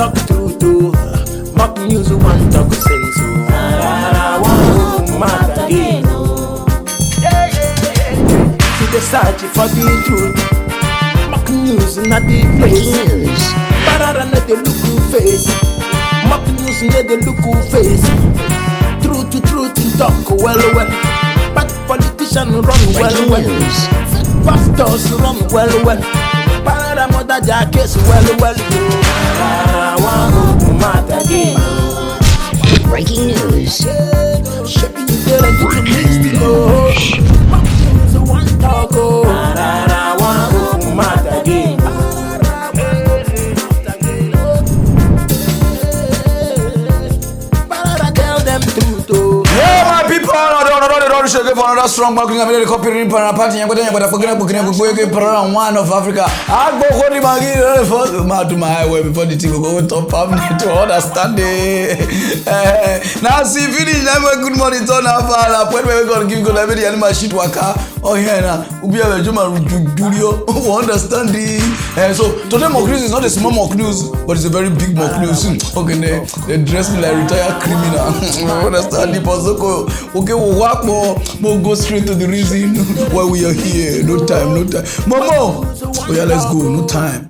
talk true to. Mock news one talk say so. Mad again. To the search for the truth. Mock news not the place. Pararan let the look face. Mock news let the look face. Truth in talk well. But politicians run well. Pastors run well. Pararan mother jackets well. Breaking news. For another strong marketing ability copying party and Pararan one of Africa. I go holy magi first to my highway before the team go top up to understand it. Now see finish never good morning turn up when we're gonna give good every animal shit waka. Oh yeah now we have a Juma Julio who understand it. So today mock news is not a small mock news, but it's a very big mock news. Okay, they dress me like retired criminal. Understand the Pozoko. Okay, we'll walk more. We'll go straight to the reason why we are here. No time. Momo! Oh yeah, let's go. No time.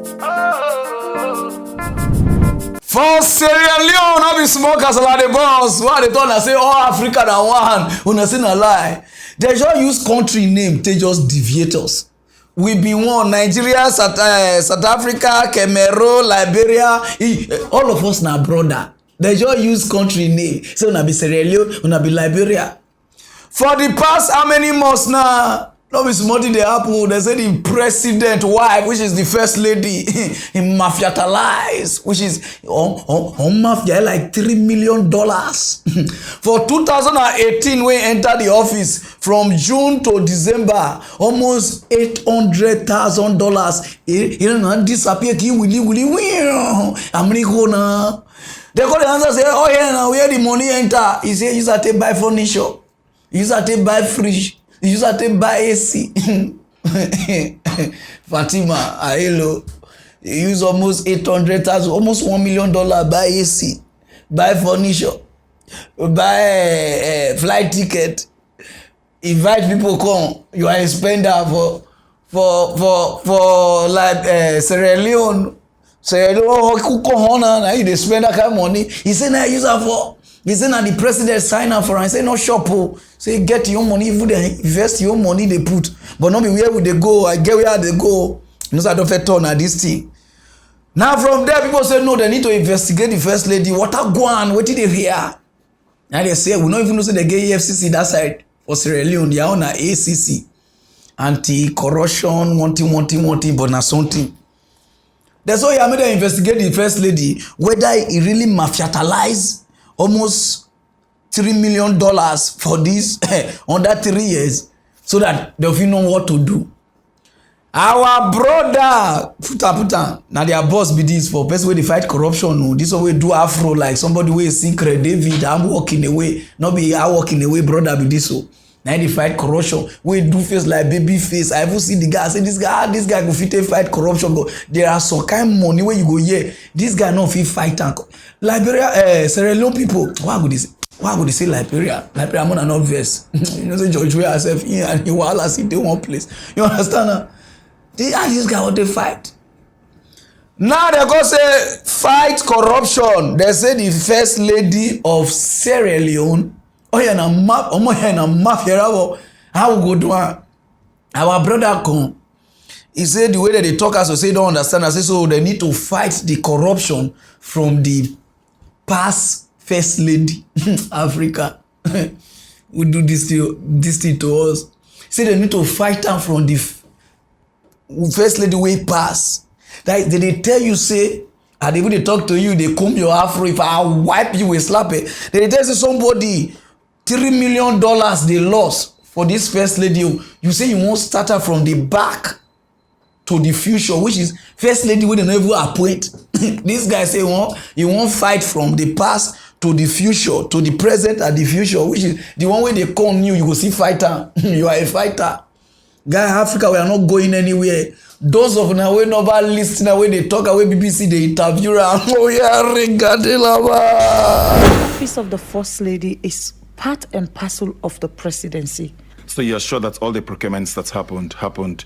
For Sierra Leone, no be smokers like the boss. Why they turn and say, oh, Africa na one. Una say na lie. They just use country name. They just deviate us. We be one. Nigeria, South Africa, Cameroon, Liberia. All of us na brother. They just use country name. So una be Sierra Leone, una be Liberia. For the past how many months now? No be small thing dey happen. They say the president wife, which is the first lady, in mafiatalize, which is on mafia like $3 million. For 2018, we enter the office from June to December, almost $800,000. You know, disappear. America. They call the answer say, oh yeah, now where the money enter? He say, you start to buy furniture. You start to buy fridge. You start to buy AC. Fatima, hello. You use almost 800,000, almost $1 million buy AC, buy furniture, buy flight ticket, invite people come. You are a spender for like Sierra Leone. Sierra Leone, now you spend that kind of money. He said, "Now use that for." He said, "Now the president sign up for." I say, "No shop, oh." Say, "Get your money, even they invest your money they put, but not be where would they go? I get where they go." No, I don't fit turn at this thing. Now from there, people say, "No, they need to investigate the first lady. What a go on? What did they hear?" Now they say, "We don't even know say they get EFCC that side for Sierra Leone. They are on a ACC, anti-corruption, wanting, but not something." That's why I made them investigate the first lady, whether he really mafiatalized almost $3 million for this under 3 years, so that they'll know what to do. Our brother, puta, now their boss be this for person where they fight corruption. This way do afro like somebody wey secret David. I'm walking away, not be I walking away, brother be this so. Now they fight corruption. We do face like baby face. I even see the guy say this guy go fit fight corruption. But there are some kind of money where you go yeah. This guy not fit fight tank. Liberia, Sierra Leone people. Why would they say Liberia? Liberia more than obvious. You know say George Weah herself here and he will see they one place. You understand now? This guy want to fight. Now they go say fight corruption. They say the first lady of Sierra Leone. Oh yeah, na mafia. How we go do it? Our brother come. He said the way that they talk us, so say don't understand. I say so they need to fight the corruption from the past first lady Africa. We do this thing to us. Say they need to fight them from the first lady way pass. That they tell you say. And even they talk to you, they comb your afro. If I wipe you with slap it, they tell you somebody $3 million they lost for this first lady. You say you won't start her from the back to the future, which is first lady we never appoint. This guy say you won't fight from the past to the future, to the present and the future, which is the one way they call you go see fighter. You are a fighter. Guy, Africa, we are not going anywhere. Those of now we never listen away they talk away BBC they interview am. Oh yeah, The office of the First Lady is part and parcel of the presidency. So you're sure that all the procurements that happened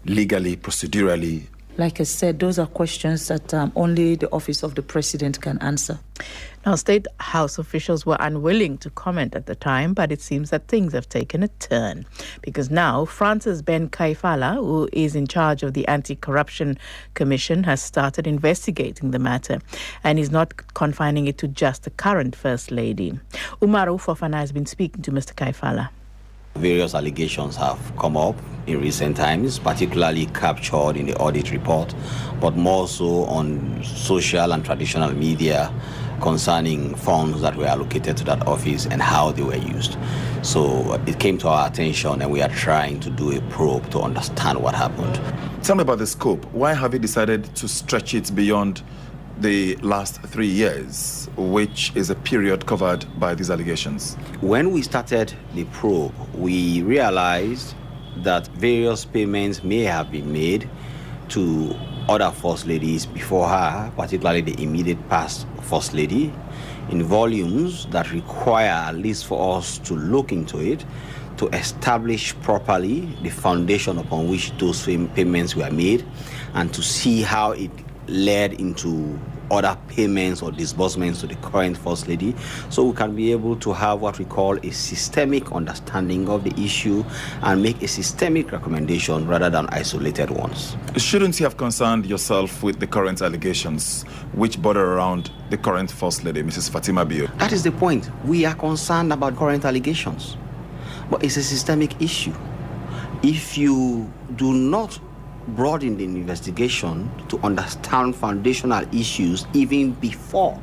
legally, procedurally? Like I said, those are questions that only the office of the president can answer. Now, State House officials were unwilling to comment at the time, but it seems that things have taken a turn. Because now, Francis Ben Kaifala, who is in charge of the Anti-Corruption Commission, has started investigating the matter and is not confining it to just the current First Lady. Umaru Fofana has been speaking to Mr. Kaifala. Various allegations have come up in recent times, particularly captured in the audit report, but more so on social and traditional media concerning funds that were allocated to that office and how they were used. So it came to our attention and we are trying to do a probe to understand what happened. Tell me about the scope. Why have you decided to stretch it beyond the last 3 years, which is a period covered by these allegations? When we started the probe, we realized that various payments may have been made to other First Ladies before her, particularly the immediate past First Lady, in volumes that require, at least for us to look into it, to establish properly the foundation upon which those payments were made and to see how it led into other payments or disbursements to the current First Lady, so we can be able to have what we call a systemic understanding of the issue and make a systemic recommendation rather than isolated ones. Shouldn't you have concerned yourself with the current allegations which border around the current First Lady, Mrs. Fatima Bio? That is the point. We are concerned about current allegations, but it's a systemic issue. If you do not broaden the investigation to understand foundational issues even before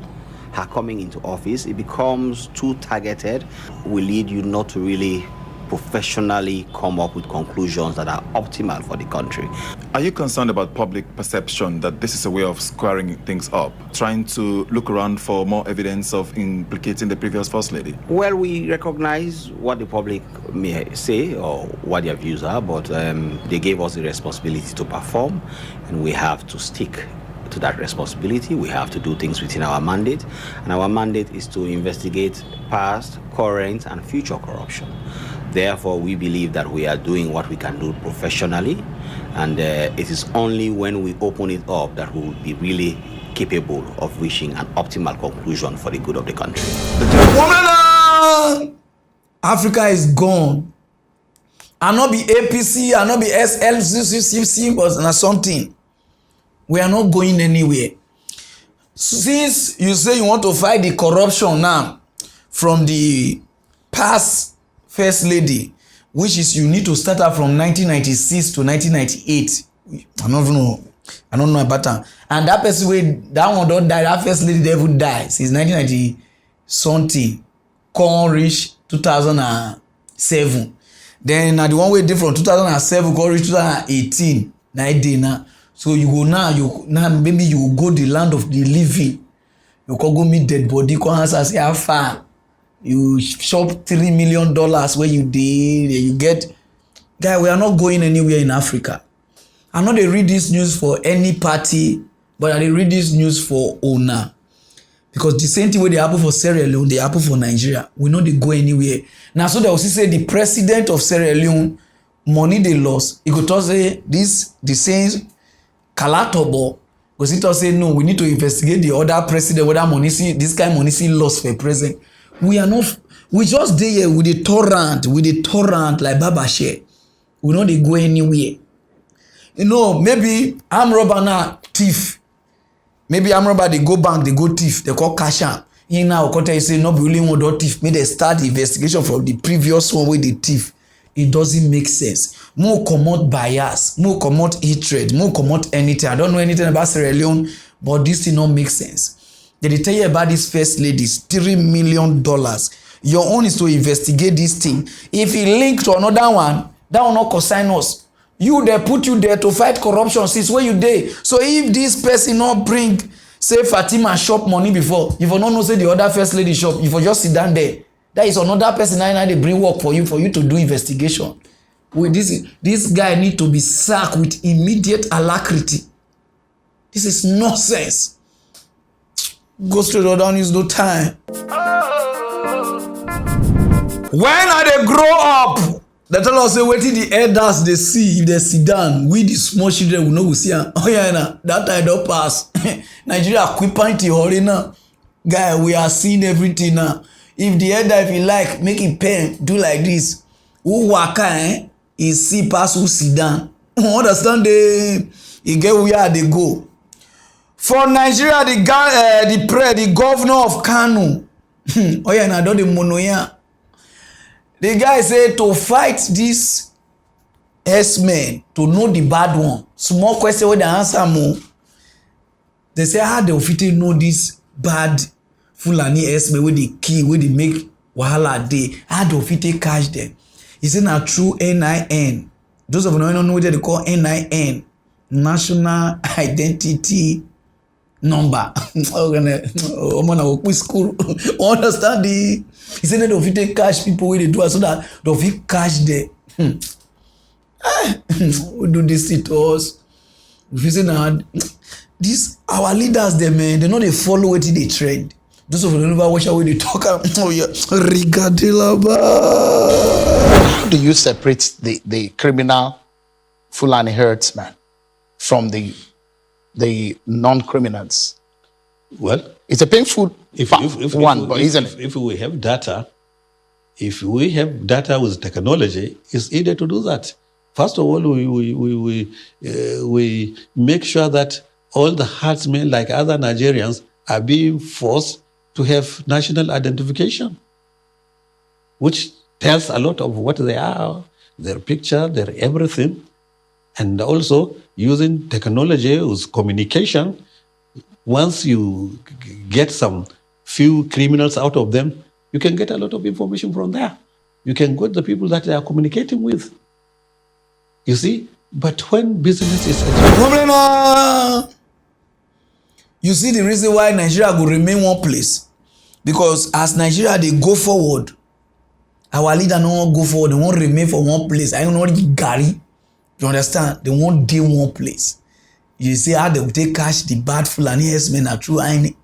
her coming into office, it becomes too targeted, will lead you not to really professionally come up with conclusions that are optimal for the country. Are you concerned about public perception that this is a way of squaring things up, trying to look around for more evidence of implicating the previous First Lady? Well, we recognize what the public may say or what their views are, but they gave us the responsibility to perform, and we have to stick to that responsibility. We have to do things within our mandate, and our mandate is to investigate past, current, and future corruption. Therefore, we believe that we are doing what we can do professionally, and it is only when we open it up that we will be really capable of reaching an optimal conclusion for the good of the country. Africa is gone. I not be APC, I not be SLCC, but something. We are not going anywhere. Since you say you want to fight the corruption now from the past First Lady, which is you need to start out from 1996 to 1998. I don't know about that. And that person, that one don't die, that First Lady never died since 1990 something. Come reach 2007. Then the one way did from 2007 come reach 2018. Now. So you go now maybe you go the land of the living. You can go meet dead body, come answer say how far. You shop $3 million where you did, you get. Guy, we are not going anywhere in Africa. I know they read this news for any party, but I read this news for owner. Because the same thing where they happen for Sierra Leone, they happen for Nigeria. We know they go anywhere. Now, so they also say the president of Sierra Leone, money they lost. He could say this, the same Kalatobo, because he say no, we need to investigate the other president, whether money see, this kind of money see lost for president. We are not, we just dey here with the torrent like Baba Share. We know they go anywhere. You know, maybe arm robber now thief. Maybe arm robber they go bank, they go thief, they call cash out. In now, you say no be only one don thief. May they start the investigation from the previous one where they thief. It doesn't make sense. More comot bias, more comot hatred, more comot anything. I don't know anything about Sierra Leone, but this thing not make sense. They tell you about this First Ladies, $3 million. Your own is to investigate this thing. If it link to another one, that will not consign us. You they put you there to fight corruption since where you dey. So if this person not bring, say Fatima shop money before, if you don't know say the other First Lady shop, if you just sit down there, that is another person now they bring work for you to do investigation. this guy need to be sacked with immediate alacrity. This is nonsense. Go straight or down, use no time. When I dey grow up, they tell us say wetin the elders dey see if they sit down, we the small children we no go see am. Oh yeah, na that time don pass. Nigeria quick plenty hurry now. Guy, we are seeing everything now. If the elder, if he like, make him pen do like this. Who waka he see pass who sit down. Understand he get where they go. For Nigeria, the governor of Kano. Oh yeah, na don the monoya. The guy say to fight this S-men, to know the bad one. Small question wey dey answer more. They say how they fit know this bad Fulani S-men wey dey kill, wey dey make wahala dey. How they fit catch them? He say na through NIN. Those of you don't know what they call NIN, National Identity Number. Oh man, I will quit school. Understand the? He said that they fit catch people wey dey do it so that they fit catch them. We do this to us. We say now, this our leaders them man, they know they follow wetin dey trend. Those of you don't never watch how they talk. Oh yeah, Rigadilaba. How do you separate the criminal Fulani herdsman from the non-criminals? Well, it's a painful but isn't it? If we have data, with technology, it's easier to do that. First of all, we make sure that all the herdsmen, like other Nigerians, are being forced to have national identification, which tells a lot of what they are, their picture, their everything, and also using technology with communication. Once you get some few criminals out of them, you can get a lot of information from there. You can get the people that they are communicating with. You see? But when business is... You see the reason why Nigeria will remain one place? Because as Nigeria, they go forward, our leader no want go forward, they won't remain for one place. I don't know what Gary. You understand? They won't do one place. You see how they will take cash the bad Fulani S-men are through ININ.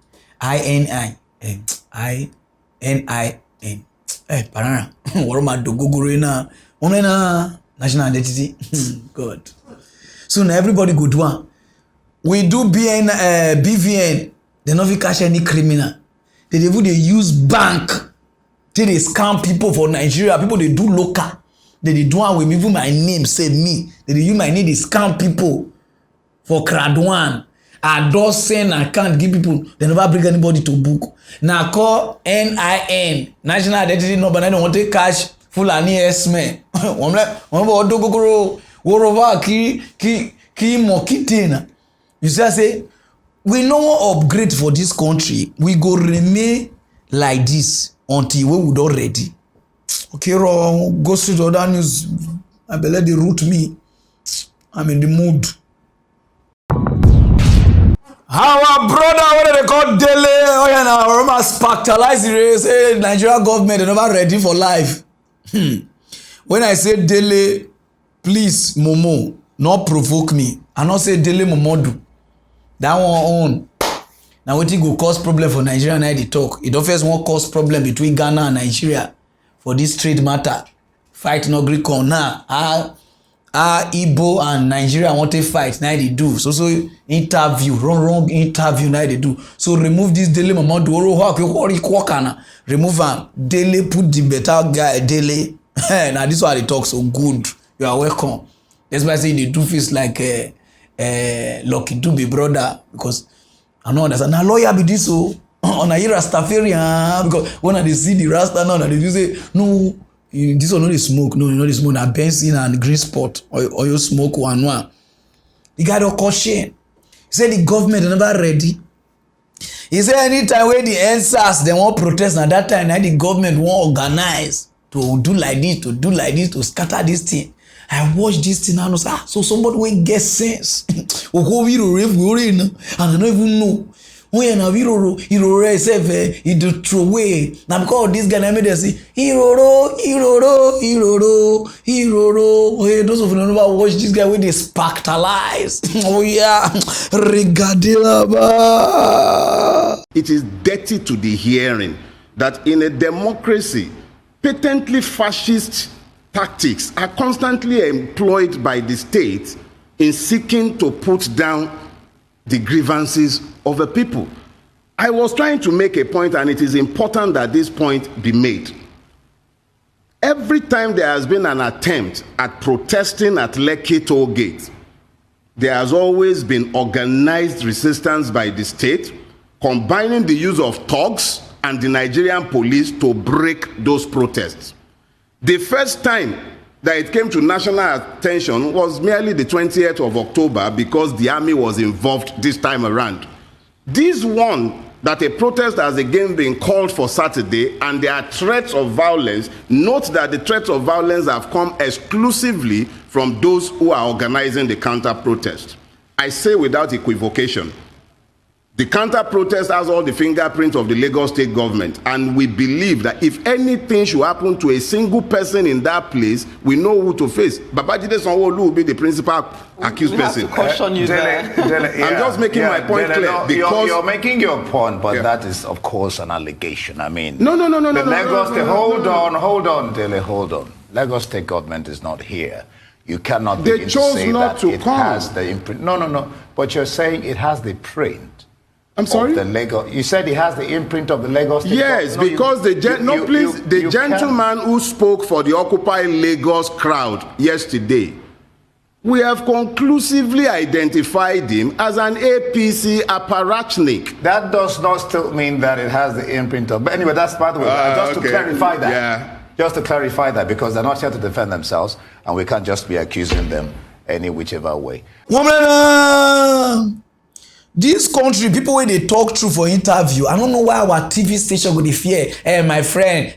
Pararan. What am I do? Google now. National identity. God. So now everybody go do one. We do BVN. They not cash any criminal. They use bank. They scam people for Nigeria. People they do local. They do one with me. Even my name say me. They use my name. They scam people for Kradwan. I don't send. I can't give people. They never bring anybody to book. Now call NIN, National Identity Number. I don't want to cash Fulani S-men. One more do go over ki mokitena. You see, I say we no upgrade for this country. We go remain like this until we don't ready. Okay, wrong. Go straight to other news. I believe they root me. I'm in the mood. Our brother, what they call Dele, oh yeah, now Roma spectalize the say Nigeria government they never ready for life. When I say Dele, please Momo, not provoke me. I not say Dele Momodu. That one own. Now wetin go cause problem for Nigeria now they talk. It don't first one cause problem between Ghana and Nigeria for this trade matter. Fight no gree con now. Igbo and Nigeria want to fight now they do. So interview, wrong interview now they do. So remove this Dele Momodu. Remove am. Dele put the better guy Dele. Now this why they talk so good. You are welcome. That's why I say they do face like Lucky Dube brother, because I know understand. Now lawyer be this so on a Rastafarian, because when they see the Rasta now they do say no, this one not the smoke, no, not the smoke, na benzene and green spot or you smoke one. The guy don't caution. He said the government never ready. He said anytime when the NSAS they want protest, at that time now the government want organize to do like this, to scatter this thing. I watch this thing and I say, so somebody will get sense. And I don't even know. when na iroro itself he do throw away. Na because of this guy na make them say iroro. Hey, those of you never watch this guy wey dey sparktalize. Oh yeah, regadilaba. It is dirty to the hearing that in a democracy, patently fascist tactics are constantly employed by the state in seeking to put down the grievances of the people. I was trying to make a point, and it is important that this point be made. Every time there has been an attempt at protesting at Lekki Toll Gate, there has always been organized resistance by the state, combining the use of thugs and the Nigerian police to break those protests. The first time that it came to national attention was merely the 20th of October because the army was involved this time around. This one, that a protest has again been called for Saturday and there are threats of violence, note that the threats of violence have come exclusively from those who are organizing the counter-protest. I say without equivocation, the counter-protest has all the fingerprints of the Lagos state government, and we believe that if anything should happen to a single person in that place, we know who to face. Babajide Sanwo-Olu will be the principal accused person. Question you there. I'm just making my point clear. Because you're making your point, but that is, of course, an allegation. I mean, no. Lagos State, hold on, Dele, hold on. Lagos state government is not here. You cannot begin to say that it has the imprint. No. But you're saying it has the print. I'm sorry? The Lagos. You said he has the imprint of the Lagos state. Yes, because the gentleman who spoke for the Occupy Lagos crowd yesterday, we have conclusively identified him as an APC apparatchik. That does not still mean that it has the imprint of. But anyway, that's by the way. Just to clarify that. Yeah. Just to clarify that, because they're not here to defend themselves, and we can't just be accusing them any whichever way. This country, people when they talk true for interview, I don't know why our TV station go dey fear. Hey, my friend.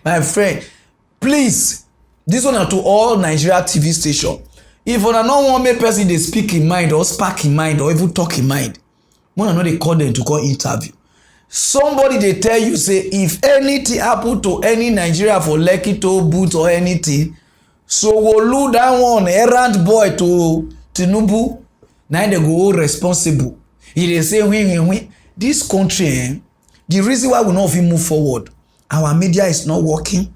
Please, this one are to all Nigeria TV station. If una no wan make person dey speak in mind or spark in mind or even talk in mind, una no dey call them to call interview. Somebody dey tell you say if anything happen to any Nigeria for Lekki Toll Booth or anything, so go lose that one errand boy to Tinubu, now they go hold responsible. He dey say win. This country, the reason why we not even move forward, our media is not working,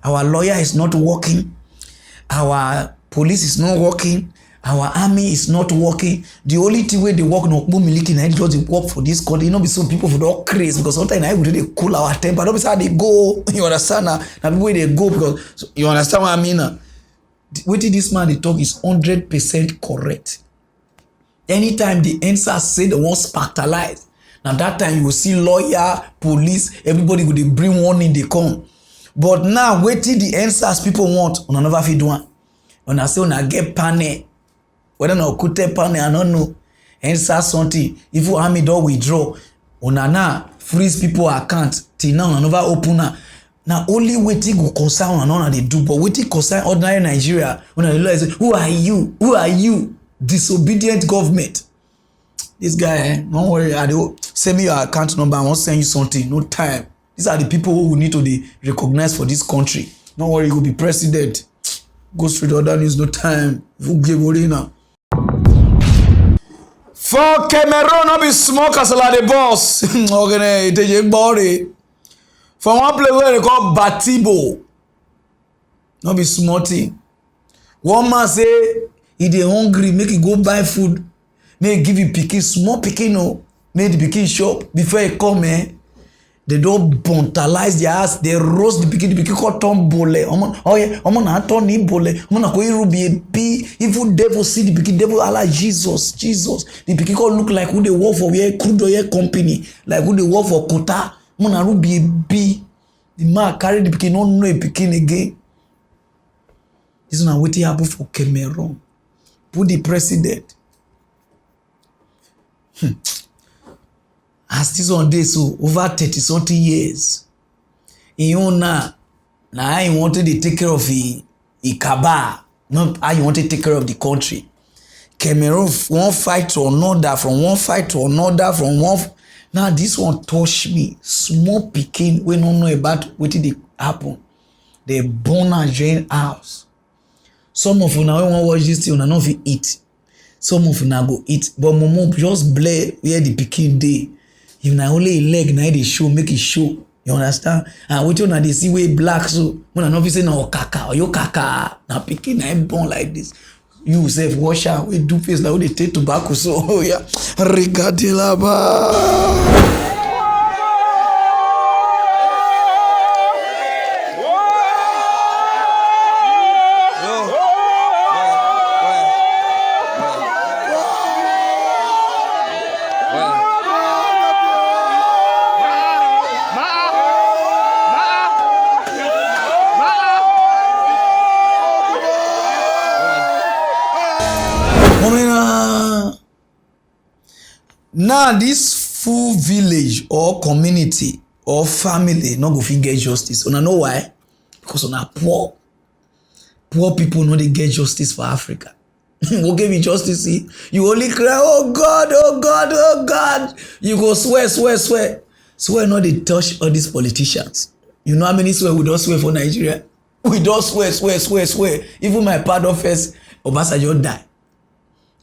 our lawyer is not working, our police is not working, our army is not working. The only thing where they work no miliki na just dey work for this country. You know, be some people for all crazy because sometimes I would they cool our temper. Don't be how they go. You understand now? Now people they go because you understand what I mean now. What this man they talk is 100% correct. Anytime the answer say they want sparktalize, now that time you will see lawyer, police, everybody will they bring warning they come. But now waiting the answers people want, on never fit one. When I say when I get panic, whether no could panic, I don't know. Answer something. If you army don't withdraw, now freeze people account till now never open now. Now only waiting go concern one they do, but waiting concern ordinary Nigeria. When I realize who are you? Who are you? Disobedient government. This guy, don't worry, I do send me your account number. I won't send you something. No time. These are the people who we need to recognize for this country. Don't worry, you will be president. Go straight to other news. No time. Who give worry now? For Cameroon, no be smoke as the boss. Okay, it is boring. For one place where they call Batibo, no be smarty. One man say he dey hungry, make he go buy food, make he give you pikin, small pikin no, make the pikin shop before he come they don't brutalize their ass, they roast the pikin called turn bole. Omo na turn ni bole, omo na ko iru be a big evil devil see the pikin, devil Allah Jesus. The pikin called look like who they work for crude oil company, like who they work for Kota. Omo na be a big. The man carry the pikin, no know a pikin again. This is not what happen for Cameroon. Put the president. As this one day so over 30-something years. He now he wanted to take care of the Ikaba, not how you want to take care of the country. Cameroon one fight to another, from one fight to another, from one Now this one touch me. Small pikin we don't know about what did happen. They born a drain house. Some of una when watch this thing, una no fit eat. Some of una go eat, but momo just blare where the pikin dey. If na only a leg na dey show, make it show. You understand? And wetin una dey see wey black so, una no fit say na okaka or yo kaka. Na pikin na born like this. You sef wash am wey do face like wey dey take tobacco so. Oh yeah, rigadilaba. Now this full village or community or family no go fit get justice. Una know why? Because una poor. Poor people no dey get justice for Africa. Who give you justice? See? You only cry, oh God, oh God, oh God. You go swear. Swear not dey touch all these politicians. You know how many swear we don't swear for Nigeria? We don't swear. Even my pa don first Obasanjo die.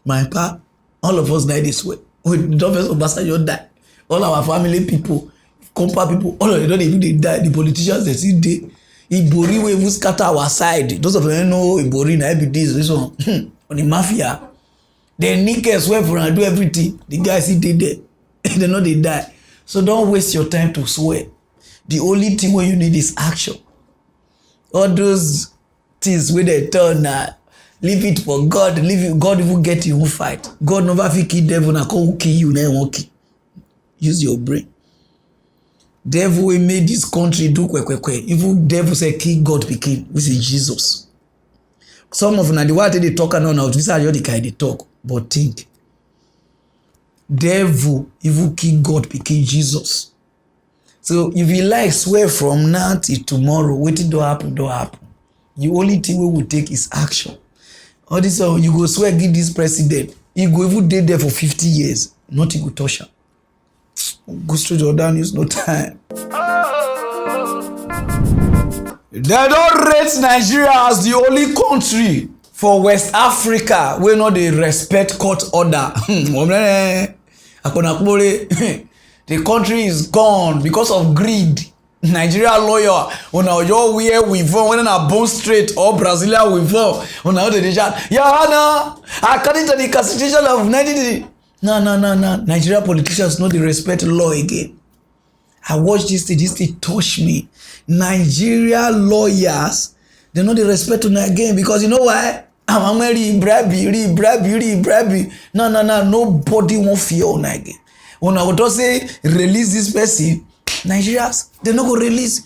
My pa, all of us die this way. We don't first Obasanjo die. All our family people, compa people, all of them don't even they die. The politicians they see dey. Ibori wey even scatter our side. Those of them know Ibori na be this one. On the mafia. They niggas swear for and do everything. The guys see they there. They know they die. So don't waste your time to swear. The only thing when you need is action. All those things where they tell now, leave it for God. Leave it. God will get you who fight. God never fit kill devil na come kill you. Now won't kill. Use your brain. Devil will make this country do kwekwe. Even devil say kill God pikin, which is Jesus. Some of them the way they talk and now this are the kind they talk, but think. Devil even kill God pikin Jesus. So if you like swear from now till tomorrow, waiting don't happen. The only thing we will take is action. All this you go swear give this president, he go even dey there for 50 years, nothing go touch him. Go straight or down, use no time. They don't rate Nigeria as the only country for West Africa where no dey respect court order. The country is gone because of greed. Nigeria lawyer, when your way we vote, when a Bond Street or Brazilian we vote, when I dey chat, yeah, according to the Constitution of 19. No. Nigeria politicians no dey respect law again. I watch this thing touch me. Nigeria lawyers, they no dey respect una again because you know why? I'm very bribe. No. Nobody won't fear una again. When I would just say release this person, Nigerians, they no go release.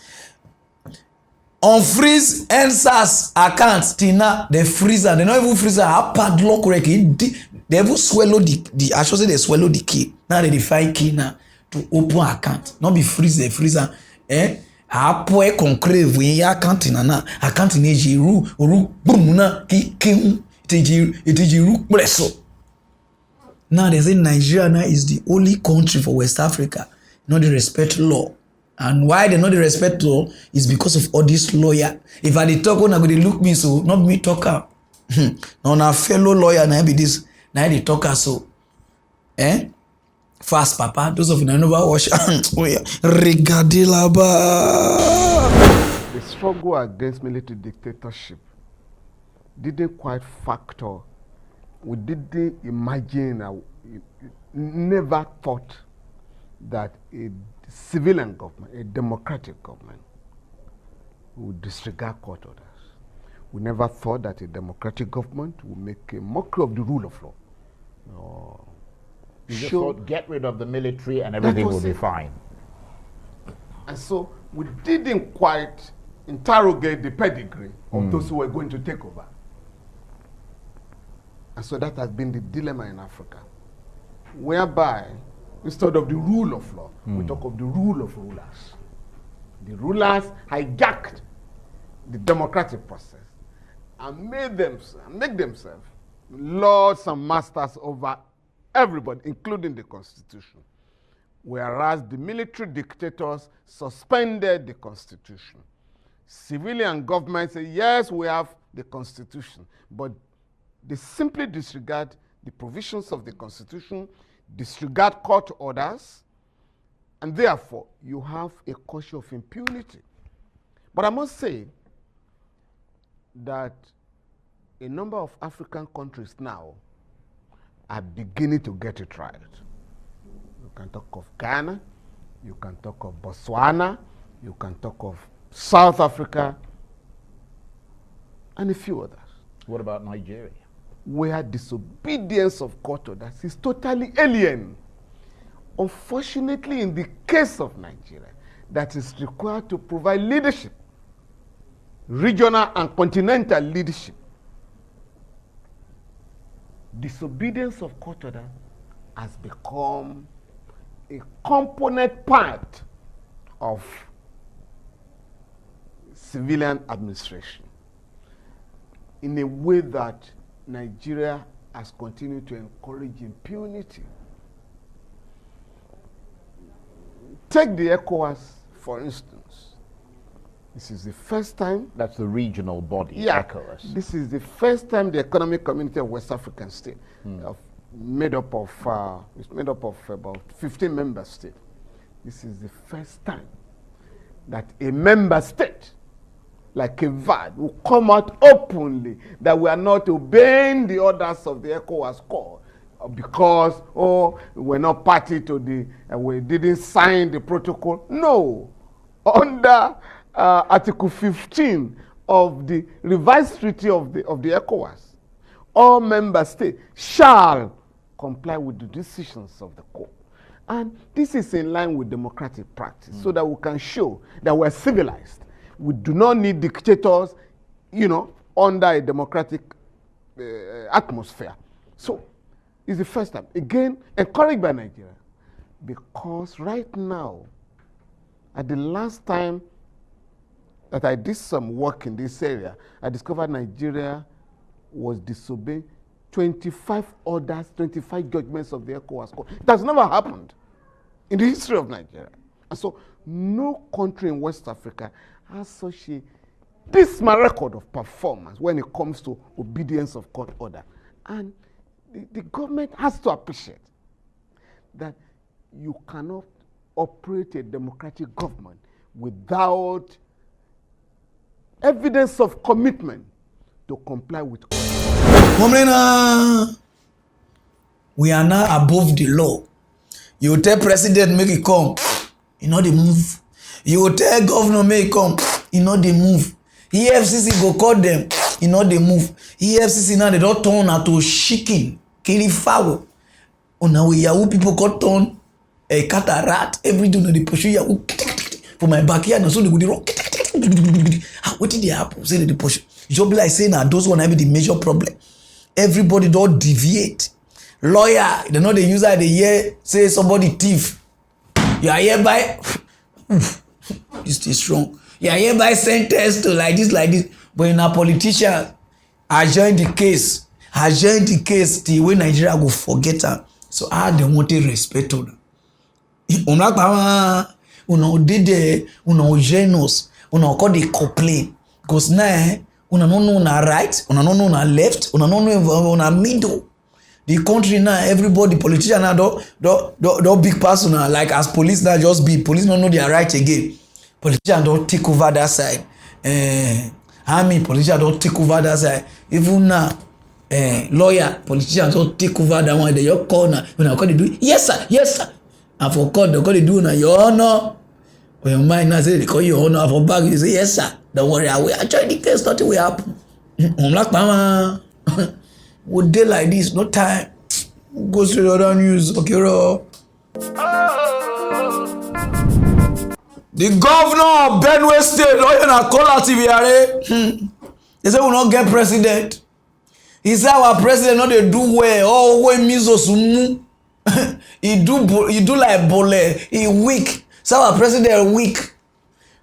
Unfreeze NSAS accounts till now, they freeze and they not even freeze a padlock record. They even swallow the I should say they swallow the key. Now they find key now to open account. Not be freeze the freezer. A poe concrete when ya account in na account in ru boom na ki ru presso. Now they say Nigeria now is the only country for West Africa not the respect law. And why they not the respect law is because of all this lawyer. If I dey talk, una go dey look me so, not me talker. Now na fellow lawyer na be this, na dey talker so. Fast papa, those of you never watch. Rigadilaba. The struggle against military dictatorship didn't quite factor. We didn't imagine, never thought that a civilian government, a democratic government, would disregard court orders. We never thought that a democratic government would make a mockery of the rule of law. No. You just thought, get rid of the military and everything will be fine. And so we didn't quite interrogate the pedigree of those who were going to take over. And so that has been the dilemma in Africa, whereby instead of the rule of law, we talk of the rule of rulers. The rulers hijacked the democratic process and make themselves lords and masters over everybody, including the Constitution. whereas the military dictators suspended the constitution. Civilian governments say, yes, we have the constitution, but they simply disregard the provisions of the constitution, disregard court orders, and therefore you have a culture of impunity. But I must say that a number of African countries now are beginning to get it right. You can talk of Ghana, you can talk of Botswana, you can talk of South Africa, and a few others. What about Nigeria? Where disobedience of court orders is totally alien. Unfortunately, in the case of Nigeria, that is required to provide leadership, regional and continental leadership. Disobedience of court order has become a component part of civilian administration in a way that Nigeria has continued to encourage impunity. Take the ECOWAS, for instance. This is the first time. That's the regional body, yeah, ECOWAS. This is the first time the Economic Community of West African States, made up of about 15 member states. This is the first time that a member state, like a VAD, will come out openly that we are not obeying the orders of the ECOWAS Corps because, we're not party to the, we didn't sign the protocol. No. Under Article 15 of the revised treaty of the ECOWAS, all member states shall comply with the decisions of the court. And this is in line with democratic practice, so that we can show that we're civilized. We do not need dictators, under a democratic atmosphere. So it's the first time. Again, encouraged by Nigeria, because right now, at the last time that I did some work in this area, I discovered Nigeria was disobeying 25 orders, 25 judgments of the ECOWAS Court. It has never happened in the history of Nigeria. And so no country in West Africa has such a dismal record of performance when it comes to obedience of court order. And the government has to appreciate that you cannot operate a democratic government without evidence of commitment to comply with court order. We are now above the law. You tell president make it come, they move. You tell governor make it come, they move. EFCC go call them, they move. EFCC now they don't turn out to chicken, killing fowl. Now we Yahoo people got turn a cataract every day. They pursue Yahoo for my backyard, and so they go the wrong. What did they happen? Say they pursue. Just be like saying that those one have the major problem. Everybody don't deviate. Lawyer, they know the user they hear say somebody thief. You are hereby you stay strong. You are hereby sentenced to like this. But in a politician, adjourn the case till when Nigeria go forget her. So how they want to respect her. Una did there, una generous, una call they complain. Because now, una no know na right, una no know na left, una no know na middle. The country now, everybody, politician now, don't big person now, like as police now just be, police don't know their right again. Politician don't take over that side. Army, politician don't take over that side. Even now, lawyer, politician don't take over that one. They your corner. When I call they do, yes sir. And for court, they call they do now, your honor. When your mind now say they call your honor, for back you say yes sir. Don't worry, I will join the case, nothing will happen. I'm like mama. Would day like this, no time. Go straight to other news, okay, bro? The governor of Benue State, Kola TV, they say we not get president. He said our president not they do well. When miso sumu, he do like bole. He weak. So our president weak.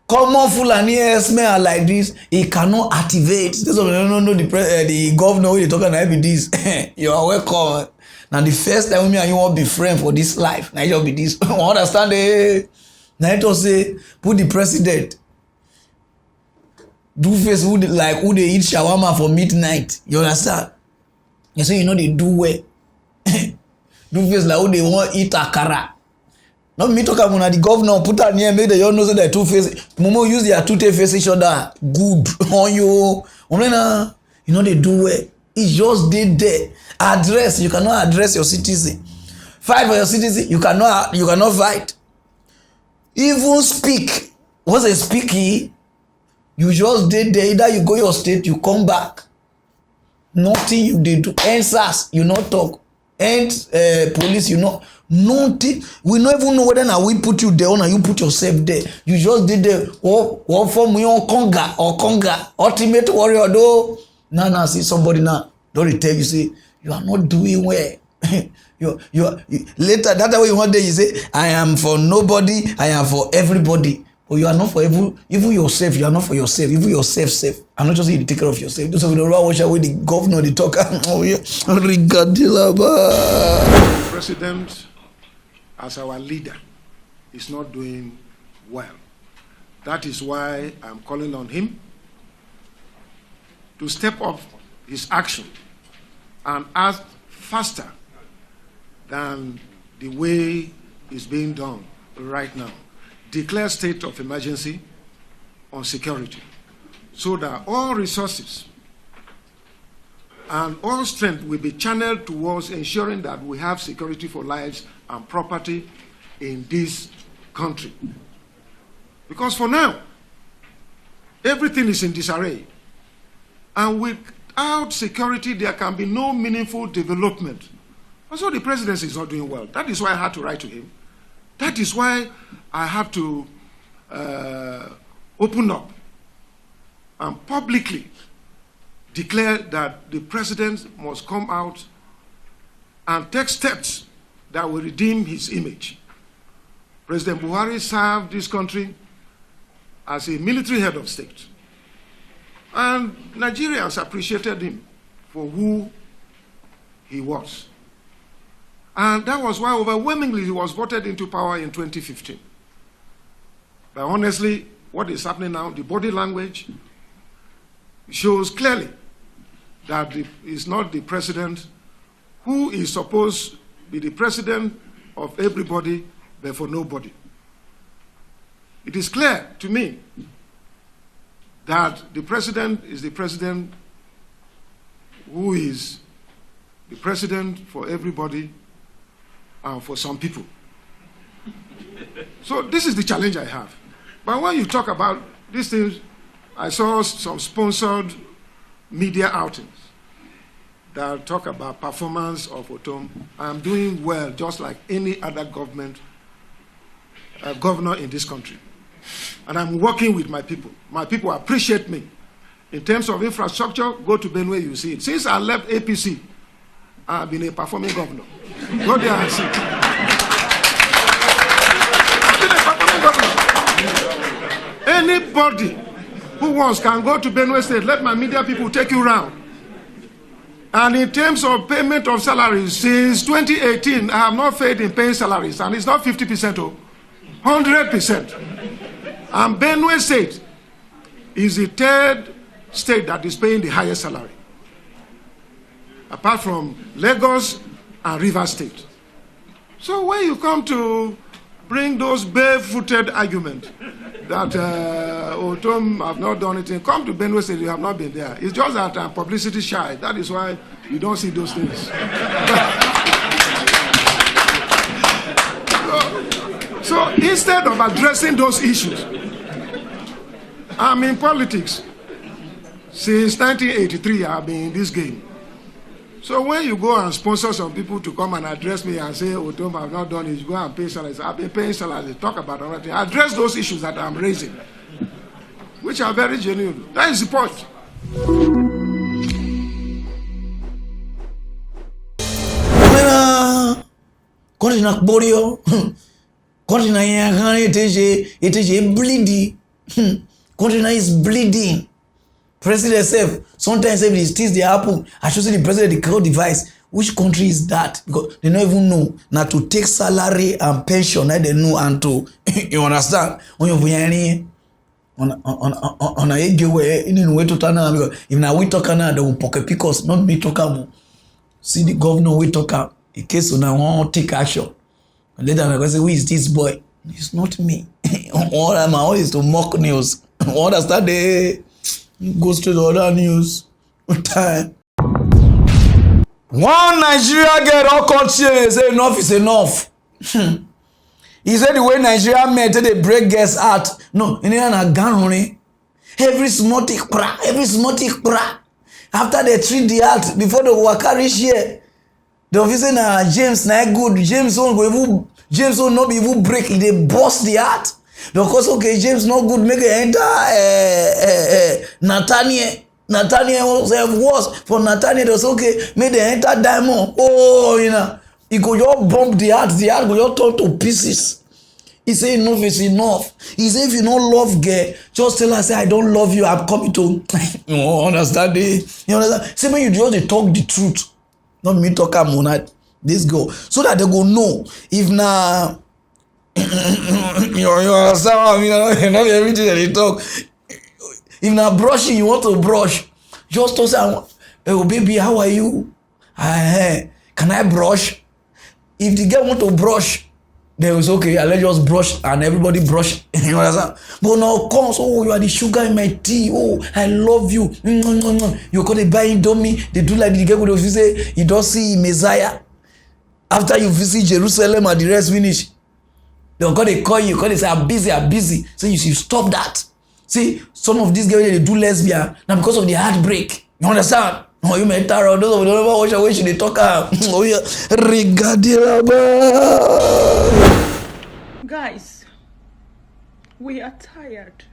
Common Fulani smell like this, he cannot activate. This one don't know the governor when they talking about this. You are welcome. Now the first time me and you want be friends for this life. Now you be this. Understand it? Now it was say put the president. Do face who they eat shawarma for midnight. You understand? You say you know they do well. Do face like who they want eat akara. Not me talk about the governor put her near make the you know say they two face. Momo use their two face each other good on you. You know they do well. It's just there. Address, you cannot address your citizen. Fight for your citizen, you cannot fight. Even speak. What's a speaking? You just did there. Either you go your state, you come back. Nothing you did do. Answers, you not talk. And police, you know. Nothing. We don't even know whether now we put you there or you put yourself there. You just did there. What form we on Conga. Ultimate warrior though. Now see somebody now. Don't tell you say you are not doing well. you later that way one day you say I am for nobody, I am for everybody. But you are not for even yourself. You are not for yourself. Even yourself safe. I'm not just here to take care of yourself. Do something wrong. Watch away the governor, the talker. Oh yeah, the president, as our leader, is not doing well. That is why I'm calling on him to step up his action and act faster than the way it's being done right now. Declare state of emergency on security so that all resources and all strength will be channeled towards ensuring that we have security for lives and property in this country. Because for now, everything is in disarray. And without security, there can be no meaningful development. And so the presidency is not doing well. That is why I had to write to him. That is why I have to open up and publicly declare that the president must come out and take steps that will redeem his image. President Buhari served this country as a military head of state. And Nigerians appreciated him for who he was. And that was why overwhelmingly he was voted into power in 2015. But honestly, what is happening now, the body language shows clearly that he's not the president who is supposed to be the president of everybody, but for nobody. It is clear to me that the president is the president who is the president for everybody and for some people. So this is the challenge I have. But when you talk about these things, I saw some sponsored media outings that talk about performance of Otom. I'm doing well, just like any other governor in this country. And I'm working with my people. My people appreciate me. In terms of infrastructure, go to Benue, you see it. Since I left APC, I've been a performing governor. Go there and see. I've been a performing governor. Anybody who wants can go to Benue State. Let my media people take you around. And in terms of payment of salaries, since 2018, I have not failed in paying salaries. And it's not 50%, 100%. And Benue State is the third state that is paying the highest salary, apart from Lagos and Rivers State. So when you come to bring those barefooted arguments that Otom have not done anything, come to Benue State, you have not been there. It's just that I'm publicity shy. That is why you don't see those things. So instead of addressing those issues, I'm in politics. Since 1983, I've been in this game. So when you go and sponsor some people to come and address me and say, Otom, I've not done it, you go and pay salaries. I've been paying salaries, talk about another thing. Address those issues that I'm raising, which are very genuine. That is the point. Country is bleeding. President self, sometimes if these things they happen, I should see the president the crowd device. Which country is that? Because they don't even know. Now to take salary and pension, they know and to you understand? When you're on a age where in way to turn because if now we talk now, they will pocket pick us, not me talk about. See the governor we talk out in case you now want to take action. And later I go say, who is this boy? It's not me. All I'm always to mock news. Understand they goes to the other news. Time. One Nigeria get all country say enough is enough. He said the way Nigeria met they break guest heart. No, in a gun every smotic pra. After they treat the heart before the waka reach here, the officer na James na good. James will not be even break. They bust the heart. Because okay, James not good. Make it enter Nathaniel. Nathaniel was worse for Nathaniel. Was okay. Make they enter Diamond. Oh, you know, he could just bump the heart. The heart could just turn to pieces. He say enough is enough. He say if you don't love girl, just tell her say I don't love you. I'm coming to. You understand it? You understand? Say when you just talk the truth, not me talk am this girl, so that they go know if na. You understand what I mean? Not everything that they talk. If na brushing, you want to brush, just to say, oh baby, how are you? Can I brush? If the girl want to brush, then it's okay. Let's just brush and everybody brush. You understand? But now comes, oh, you are the sugar in my tea. Oh, I love you. You call the buy Indomie. They do like the girl would say, you don't see Messiah. After you visit Jerusalem and the rest finish. They're going to call you, they say, I'm busy. So you should stop that. See, some of these girls, they do lesbian. Now because of the heartbreak. You understand? Oh, you may tarot. Those of don't watch away, they talk. Oh, yeah. Guys, we are tired.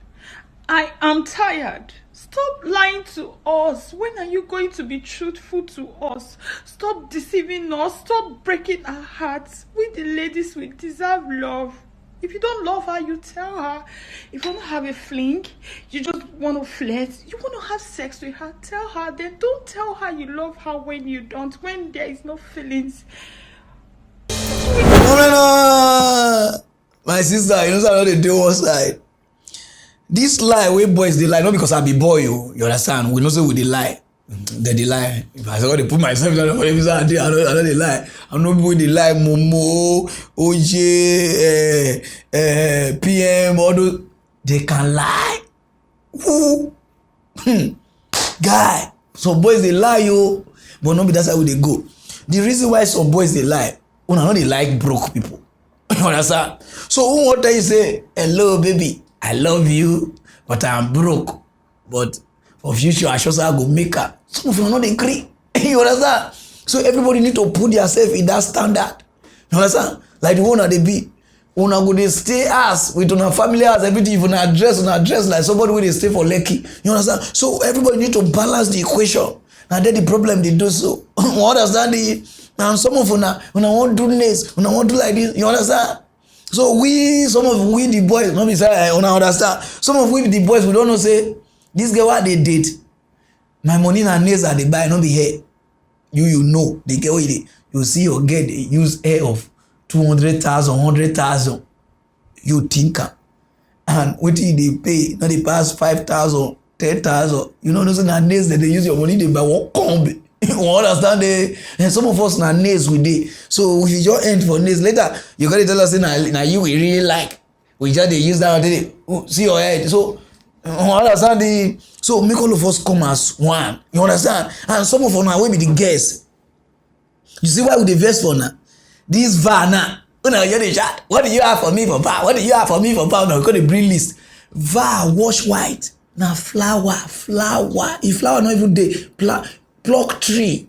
I am tired. Stop lying to us. When are you going to be truthful to us? Stop deceiving us. Stop breaking our hearts. We the ladies, we deserve love. If you don't love her, you tell her. If you want to have a fling, you just want to flirt, you want to have sex with her, tell her. Then don't tell her you love her when you don't, when there is no feelings. No. My sister, you know how they do one side. This lie wey boys dey lie not because I be boy you understand, we know say we dey lie. They lie. If I say they put myself down for them, I don't dey lie. I know people dey lie. Momo, OJ, PM, all those they can lie. Who? Guy, some boys dey lie yo, but no be that's how they go. The reason why some boys dey lie, una no dey like broke people. You understand? So who want to say hello baby? I love you, but I'm broke. But for future, I sure say I go make her. Some of you are not agree. You understand? So everybody need to put themselves in that standard. You understand? Like the one that they be. Una go dey stay as with una family as everything. If una dress like somebody wey dey stay for Lekki. You understand? So everybody need to balance the equation. And then the problem they do so. You understand? And some of una want do this, una want do like this. You understand? So some of we the boys, not be say I understand. Some of we the boys, we don't know say this girl what they did. My money na nails that they buy, not be hair. You know the girl you see your girl they use hair of 200,000, 100,000. You think and what they pay? Not they pass 5,000, 10,000. You know those na nails that they use your money they buy what comb. You understand? And some of us na nails we dey. So if you just end for nails later, you gotta tell us say na you we really like. We just dey use that day. See your head. So you understand? So make all of us come as one. You understand? And some of us now will be the guests. You see why we dey vex for now? This VAR now. When I hear the chat, what do you have for me for VAR? What do you have for me for VAR? Now we got the bring list. VAR wash white. Now flower. If flower not even dey pluck tree.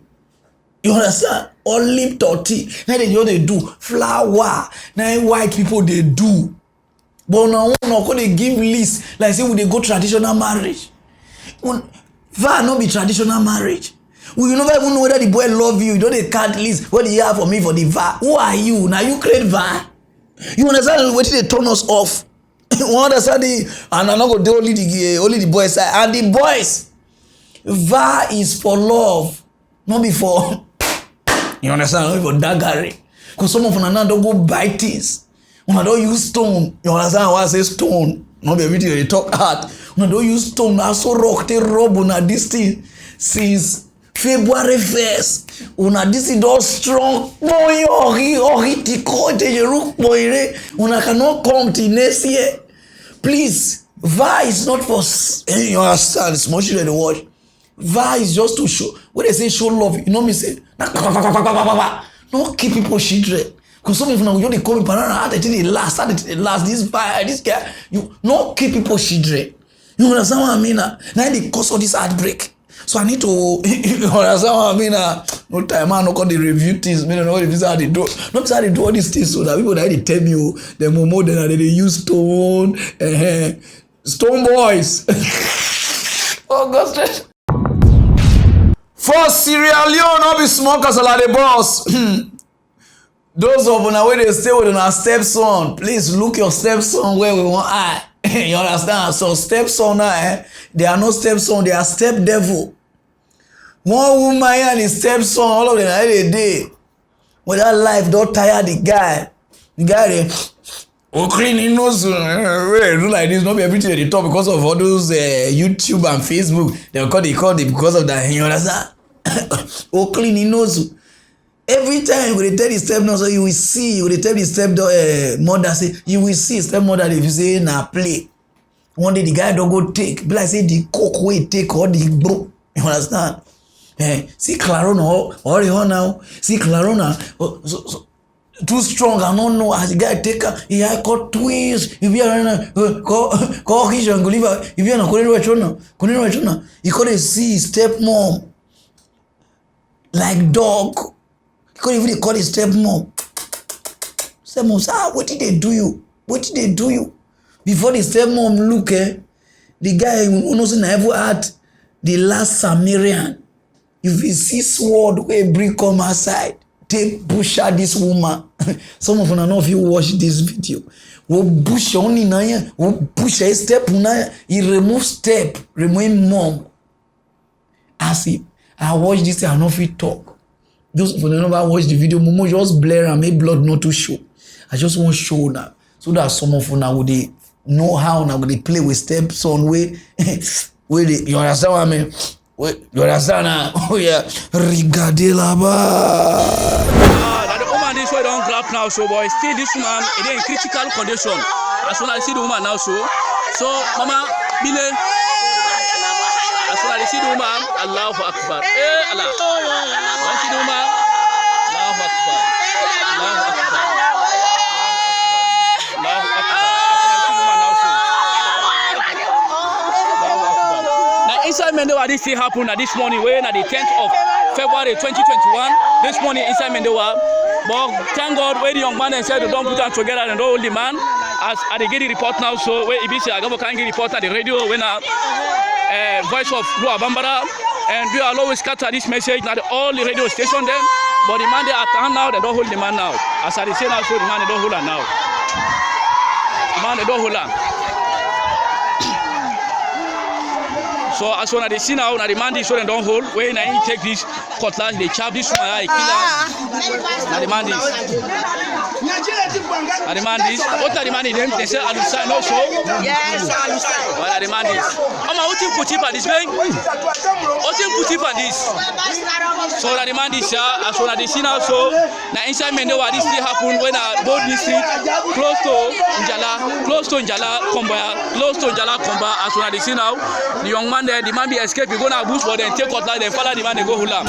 You understand? Or lip torty. Now they do flower. Now white people they do. But now they give list like say we they go traditional marriage. VAR not be traditional marriage. We never even know whether the boy love you. You don't they can't list. What do you have for me for the VAR? Who are you? Now you create VAR. You understand what they turn us off? You understand? And I'm not going to do only the boys side. And the boys, VAR is for love, not before. You understand? Not even daggering. Because some of una don't go buy things. Una don't use stone. You understand why I say stone? Not be everything they talk hard. Una don't use stone. I saw rock they rub una this thing since February 1st. Una this is all strong. Boy, una cannot come till next year. Please, VAR is not for, you understand, it's much in the watch. VAR is just to show, when they say show love, you know me say, don't keep people children. Because some people now, they call me Pararan, they last, this VAR, this guy, you not keep people children. You understand what I mean? Now they cause all this heartbreak. So I need to, you understand what I mean? No time, I don't call the review things. I don't know if this is how they do. Not how they do all these things so that people that they tell you, the more than they use stone, stone boys. Oh, God. For Sierra Leone, not be smokers like the boss. Those of you where they stay with our stepson, please look your stepson where we want eye. You understand? So stepson, they are not stepson, they are step devil. One woman and his stepson, all of them are every day. But that life don't tire the guy. The guy they clean his nose, do like this, not be everything at the top because of all those YouTube and Facebook. They call it because of that. You understand? Clean his nose. Every time you will tell the stepmother, you will see, you will tell the stepmother, say, you will see stepmother if you say, nah, play. One day the guy don't go take, but I say the coke way take or the bro. You understand? See Clarona, or now, see Clarona, too strong, I don't know, as the guy take her, he had got twins, if you are call his and Gulliver, if you are not Colin, you couldn't see his stepmom like dog. He couldn't even call his stepmom. Stepmom, what did they do you? What did they do you? Before the stepmom look, the guy who knows never had the last Samarian. If you see sword where bring come outside, take butcher this woman. Some of you know if you watch this video. We butcher only naya, we butcher step naya, he remove step, remove mom. As if I watch this, I know if you talk. Those of you who never watch the video, Momo just blur and make blood not to show. I just want to show now. So that some of you now would they know how now would they play with stepson way. Where they, you understand what I mean? Wait, you understand now? Oh yeah. Rigadela ba. Now the woman this way don't grab now, so boy. Still this woman is in critical condition. As soon as I see the woman now, so mama, Bile. As soon as I see the woman, Allahu Akbar. Allah. I see the woman, Allahu Akbar. Allahu Akbar. Allahu Akbar. Inside Mendewa, this thing happened this morning, when at the 10th of February 2021. This morning inside Mendewa, but thank God where the young man said don't put them together and don't hold the man. As I get the report now, so where Ibisi I can't get report at the radio when voice of Lua Bambara, and we are always scatter this message now all the radio station them, but the man they are down now, they don't hold the man now. As I say now, so the man they don't hold her now. The man they don't hold her. So as soon as they see now, the man this so they don't hold. When I take this cutlass, they chop this one, I kill her. Now the man this. Now the man this. What are the man in them? They say Alusai no show. Yes, Alusai. What are the man this? What you put it on this man? What you put it on this? So that the man this, as soon as they see now, so now inside Mendewa this thing happen when I board this street close to Njala, Komba, close to Njala, Komba. As soon as they see now, the young man there, the man be escape, you go now bush for them, take cutlass, then follow the man, they go hula.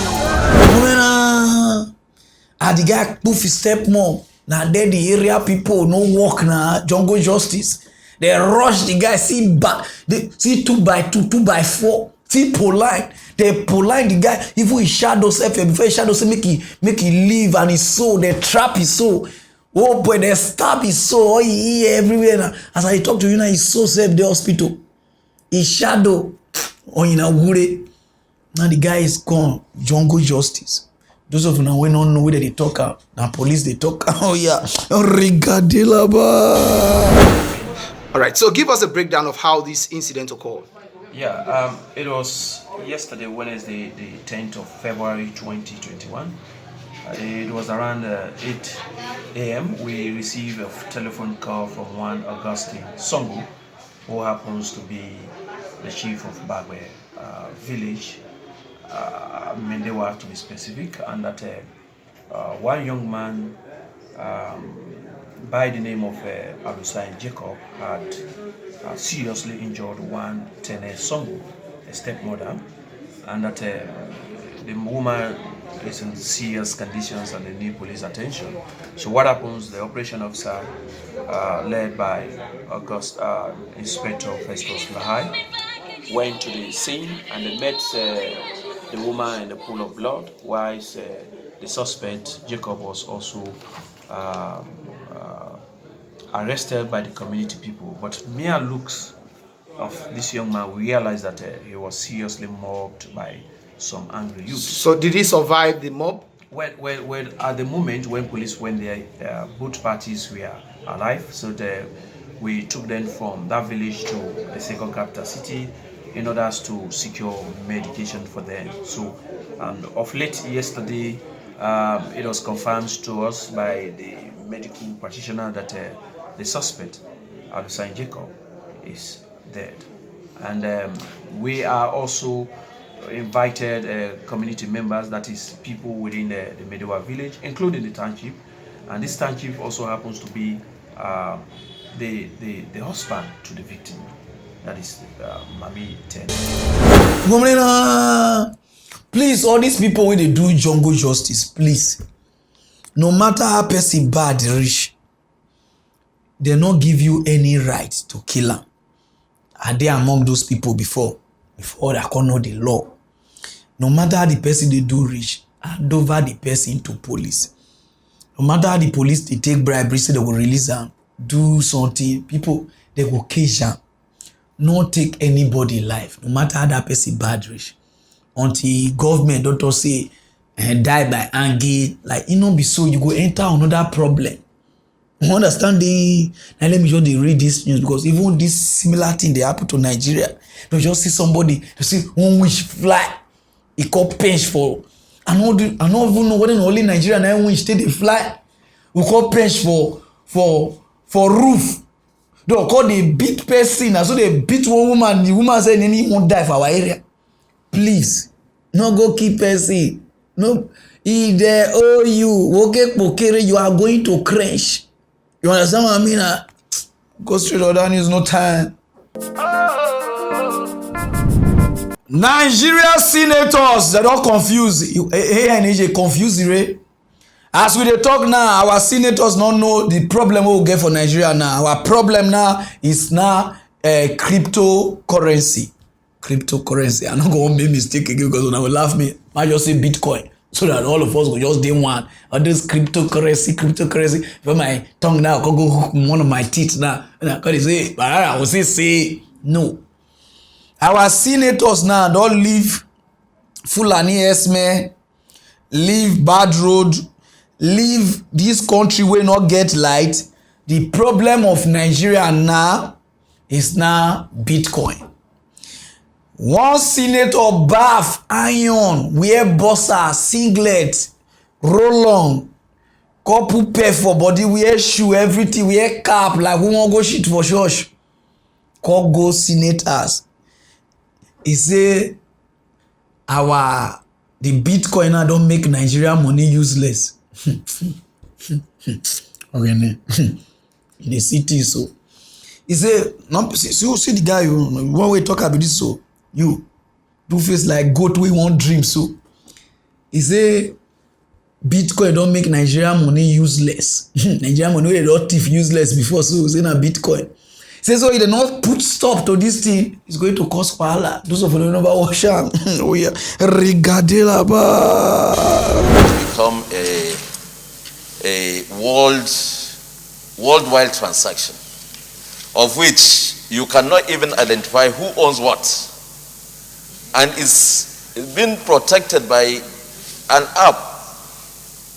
The guy poof his stepmom. Now there the area people no work now, jungle justice. They rush the guy, see 2x2, 2x4, see polite. They polite the guy, even his shadow self, before his shadow say make he leave and his soul, they trap his soul. Oh boy, they stab his soul, he everywhere now. As I talk to you now, his soul self the hospital. His shadow in a wood. Now the guy is gone. Jungle justice. Those of you now we don't know whether they talk out. Now police they talk. Oh yeah. All right. So give us a breakdown of how this incident occurred. Yeah. It was yesterday, Wednesday, the 10th of February 2021. It was around 8 a.m. We received a telephone call from one Augustine Songo, who happens to be the chief of Bagwe village, Mendewa to be specific, and that one young man by the name of Alusain Jacob had seriously injured one Tene Songo, a stepmother, and that the woman is in serious conditions and they need police attention. So what happens, the operation officer led by August Inspector Festus Lahai went to the scene and they met the woman in the pool of blood, whilst the suspect, Jacob, was also arrested by the community people. But mere looks of this young man, we realized that he was seriously mobbed by some angry youth. So did he survive the mob? Well, at the moment when police went there, both parties were alive. So we took them from that village to the second capital city in order to secure medication for them. So, and of late yesterday, it was confirmed to us by the medical practitioner that the suspect, Alusain Jacob, is dead. And we are also invited community members, that is people within the Medewa village, including the township. And this township also happens to be the husband to the victim, that is Mami Ten. Please, all these people when they do jungle justice, please, no matter how person bad rich, they not give you any right to kill them. Are they among those people before they can know the law? No matter how the person they do rich, hand over the person to police. No matter how the police they take bribery, so they will release them, do something, people they will cage them. Not take anybody life, no matter how that person bad rich. Until government don't say die by anger, like it not be so, you go enter another problem. You understand the? Now let me just read this news, because even this similar thing they happen to Nigeria. You just see somebody, you see one wish fly, it called pinch for. I don't even know whether only Nigeria now wish they fly. We call pinch for roof. They call the beat person, and so they beat one woman. The woman said, "Any won't die for our area." Please, no go keep person. No, if they owe you, okay, you are going to crash. You understand what I mean? Go straight or down, is no time. Nigeria senators, they don't confuse. ANJ confuse the rate. As we dey talk now, our senators don't know the problem we will get for Nigeria now. Our problem now is cryptocurrency. Cryptocurrency. I'm not going to make mistake again, because when I will laugh me, I just say Bitcoin. So that all of us will just do one. Or this cryptocurrency. For my tongue now, I can go hook one of my teeth now. And I can say, but I will say no. Our senators now don't leave Fulani Esme, leave bad road, leave this country where not get light. The problem of Nigeria now is now Bitcoin. One senator bath, iron, wear bossa, singlet, roll on, couple pair for body, wear shoe, everything, wear cap, like we won't go shit for church. Call go senators. He say the Bitcoiner don't make Nigeria money useless. Okay, in the city, so he say, no, see the guy, one way talk about this, so you do face like goat we want dream. So he say Bitcoin don't make Nigeria money useless. Nigeria money they don't thief useless before, so say na Bitcoin. He say so he did not put stop to this thing, it's going to cause wahala. Those of you don't know about Ocean. Oh yeah, regardez là-bas. Become a worldwide transaction, of which you cannot even identify who owns what, and is being protected by an app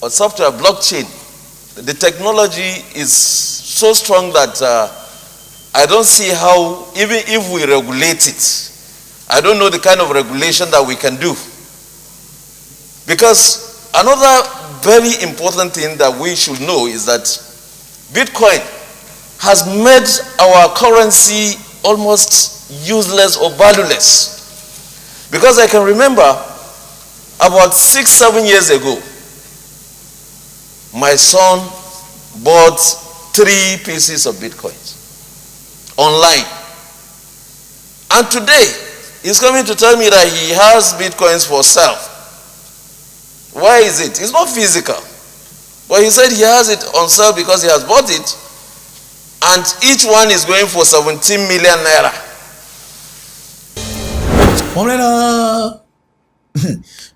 or software blockchain. The technology is so strong that I don't see how, even if we regulate it, I don't know the kind of regulation that we can do. Because another very important thing that we should know is that Bitcoin has made our currency almost useless or valueless. Because I can remember about 6-7 years ago, my son bought 3 pieces of Bitcoins online. And today, he's coming to tell me that he has Bitcoins for sale. Why is it? It's not physical. But he said he has it on sale because he has bought it. And each one is going for 17 million naira.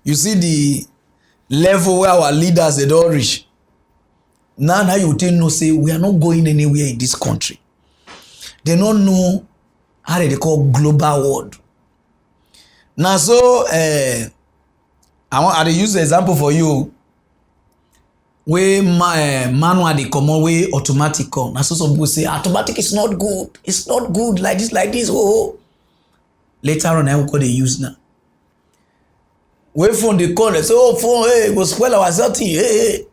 You see the level where our leaders they don't reach. Now you think no say we are not going anywhere in this country. They don't know how they call global world. Now so I use the example for you. Where manual they come away automatic come. Now so some people say automatic is not good. It's not good like this. Oh. Later on I will call the use now. Where phone they call, they say, oh phone, hey, go spoil our something, hey.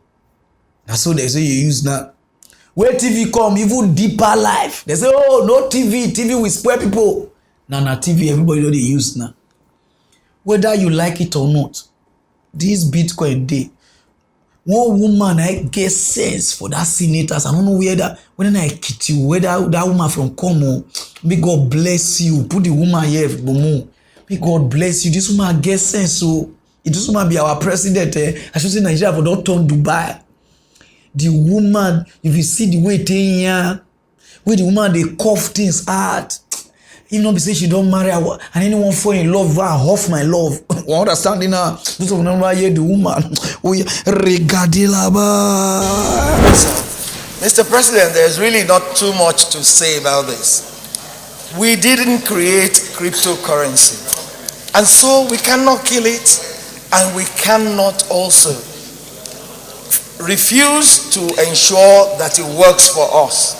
That's so they say you use now. Where TV come, even deeper life. They say, oh, no TV will spoil people. Now TV, everybody know they use now. Whether you like it or not, this Bitcoin day, one woman I get sense for that senators. I don't know whether I kid you, whether that woman from Como, may God bless you. Put the woman here, Bomo. May God bless you. This woman gets sense, so this woman be our president. I should say Nigeria for don't turn Dubai. The woman, if you see the way here, where the woman they cough things out. Even not be say she don't marry her, and anyone fall in love, off my love. We understand now. This of number here the woman. We regadilaba. Mr. President, there's really not too much to say about this. We didn't create cryptocurrency, and so we cannot kill it, and we cannot also refuse to ensure that it works for us.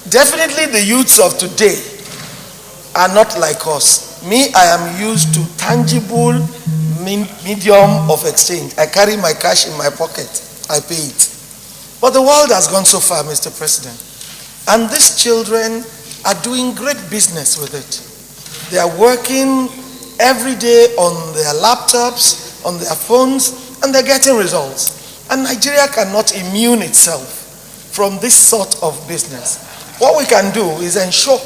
Definitely the youths of today are not like us. Me, I am used to tangible medium of exchange. I carry my cash in my pocket. I pay it. But the world has gone so far, Mr. President. And these children are doing great business with it. They are working every day on their laptops, on their phones, and they're getting results. And Nigeria cannot immune itself from this sort of business. What we can do is ensure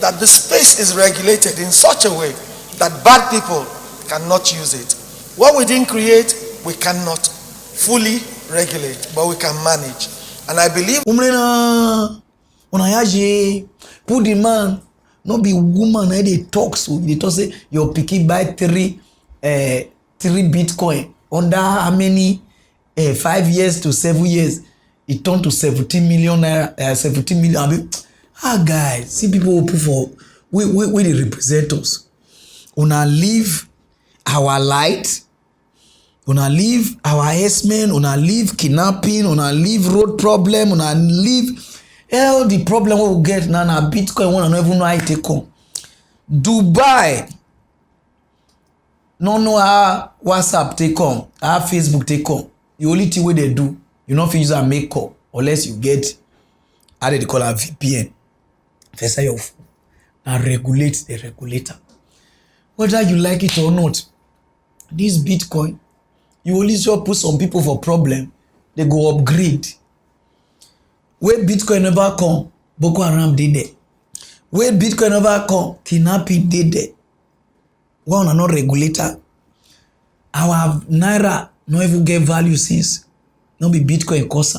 that the space is regulated in such a way that bad people cannot use it. What we didn't create, we cannot fully regulate, but we can manage. And I believe put the man, not be woman, they talk so they talk say your picky buy 3 Bitcoin under how many 5 years to 7 years it turned to 17 million naira, 17 million. I mean, guys, see people who put for we the representatives. Una leave our light, una leave our S-men, una leave kidnapping, una leave road problem, una leave all the problem we will get now. Bitcoin one not even know how it take on. Dubai no know how WhatsApp take on, how Facebook take on. The only thing wey they do, you not use a make call unless you get how they call a VPN. First your phone and regulate the regulator. Whether you like it or not, this Bitcoin, you only just put some people for problem, they go upgrade. Where Bitcoin never come, Boko Haram did there. Where Bitcoin never come, kidnapping did there. One are not regulator. Our Naira no even get value since. No be Bitcoin cost.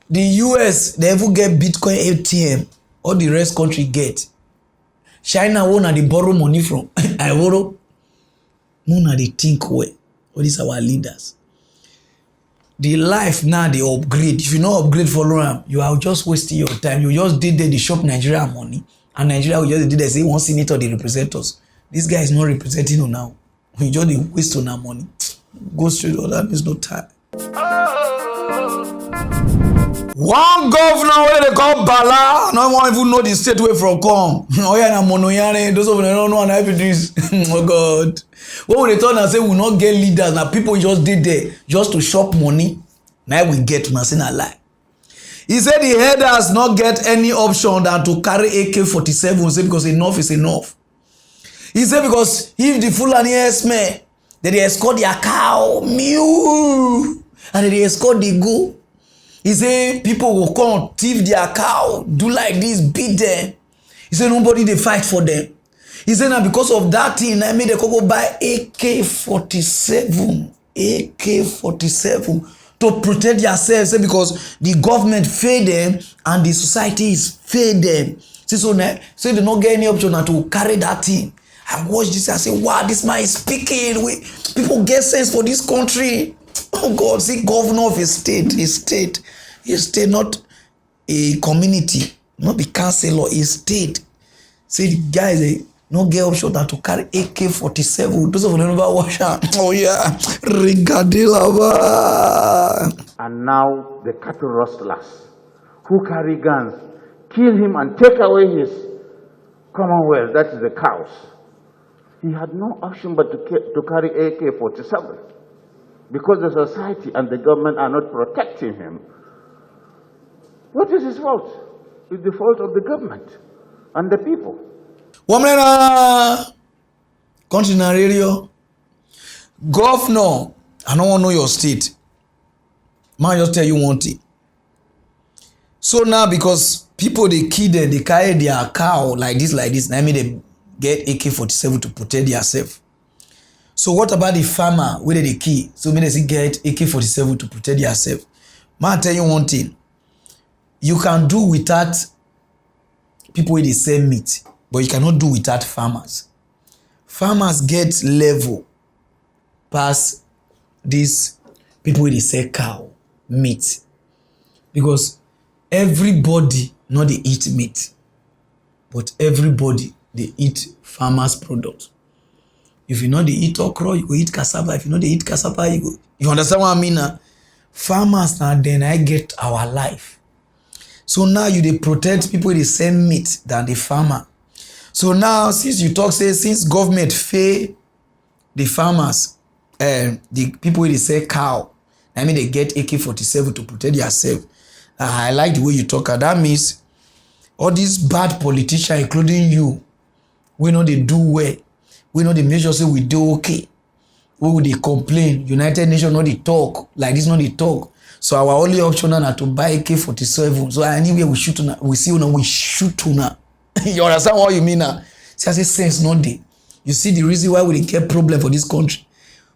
The US, they even get Bitcoin ATM. All the rest country get. China won't they borrow money from. I borrow. No they think well. All these our leaders. The life now they upgrade. If you not upgrade for long, you are just wasting your time. You just did the shop Nigeria money. And Nigeria will just did they say one senator they represent us. This guy is not representing you now. We just waste on our money. Go straight on that means no time. One governor where they call Bala, no one even know the state where from come. Oh yeah, na Monoyane, those of them don't know and this. Oh God. When they turn and say we not get leaders, now people just did there just to shop money. Now we get to say na lie. He said the head has not get any option than to carry AK-47 say because enough is enough. He said because if the Fulani herdsmen, then they escort their cow, mule, and then they escort the goat. He said people will come, thief their cow, do like this, beat them. He said nobody they fight for them. He said now because of that thing, I made the go buy AK-47. AK-47 to protect yourselves because the government failed them and the society is failed them. So they don't get any option to carry that thing. I watch this and say, wow, this man is speaking. People get sense for this country. Oh God, see, governor of a state, not a community, not the council, a state. See, the guys, they no get option than to carry AK-47. Those of them never watch out. Oh yeah, Rigadilava. And now the cattle rustlers who carry guns kill him and take away his commonwealth, that is the cows. He had no option but to carry AK-47 because the society and the government are not protecting him. What is his fault? It's the fault of the government and the people. Woman, country na radio. Governor, I don't want to know your state. Man, just tell you one thing. So now, because people they kill them, they carry their cow like this. Now I mean they get AK-47 to protect themselves. So what about the farmer where they kill? So maybe they get AK-47 to protect themselves. Man, I tell you one thing. You can do without people where they sell meat, but you cannot do without farmers. Farmers get level past these people where they sell cow, meat. Because everybody not they eat meat, but everybody they eat farmers' product. If you know they eat okra, you go eat cassava. If you know they eat cassava, you understand what I mean? Farmers now then I get our life. So now you they protect people they sell meat than the farmer. So now since you talk say since government fail the farmers, the people they sell cow, I mean they get AK-47 to protect themselves. I like the way you talk. That means all these bad politicians, including you, we know they do well. We know they make sure say we do okay. We will they complain. United Nations know they talk like this. Know they talk. So our only option now to buy AK-47. So anywhere we shoot una, we see una, we shoot una. You understand what you mean now? See, I say sense not there. You see the reason why we didn't get problem for this country.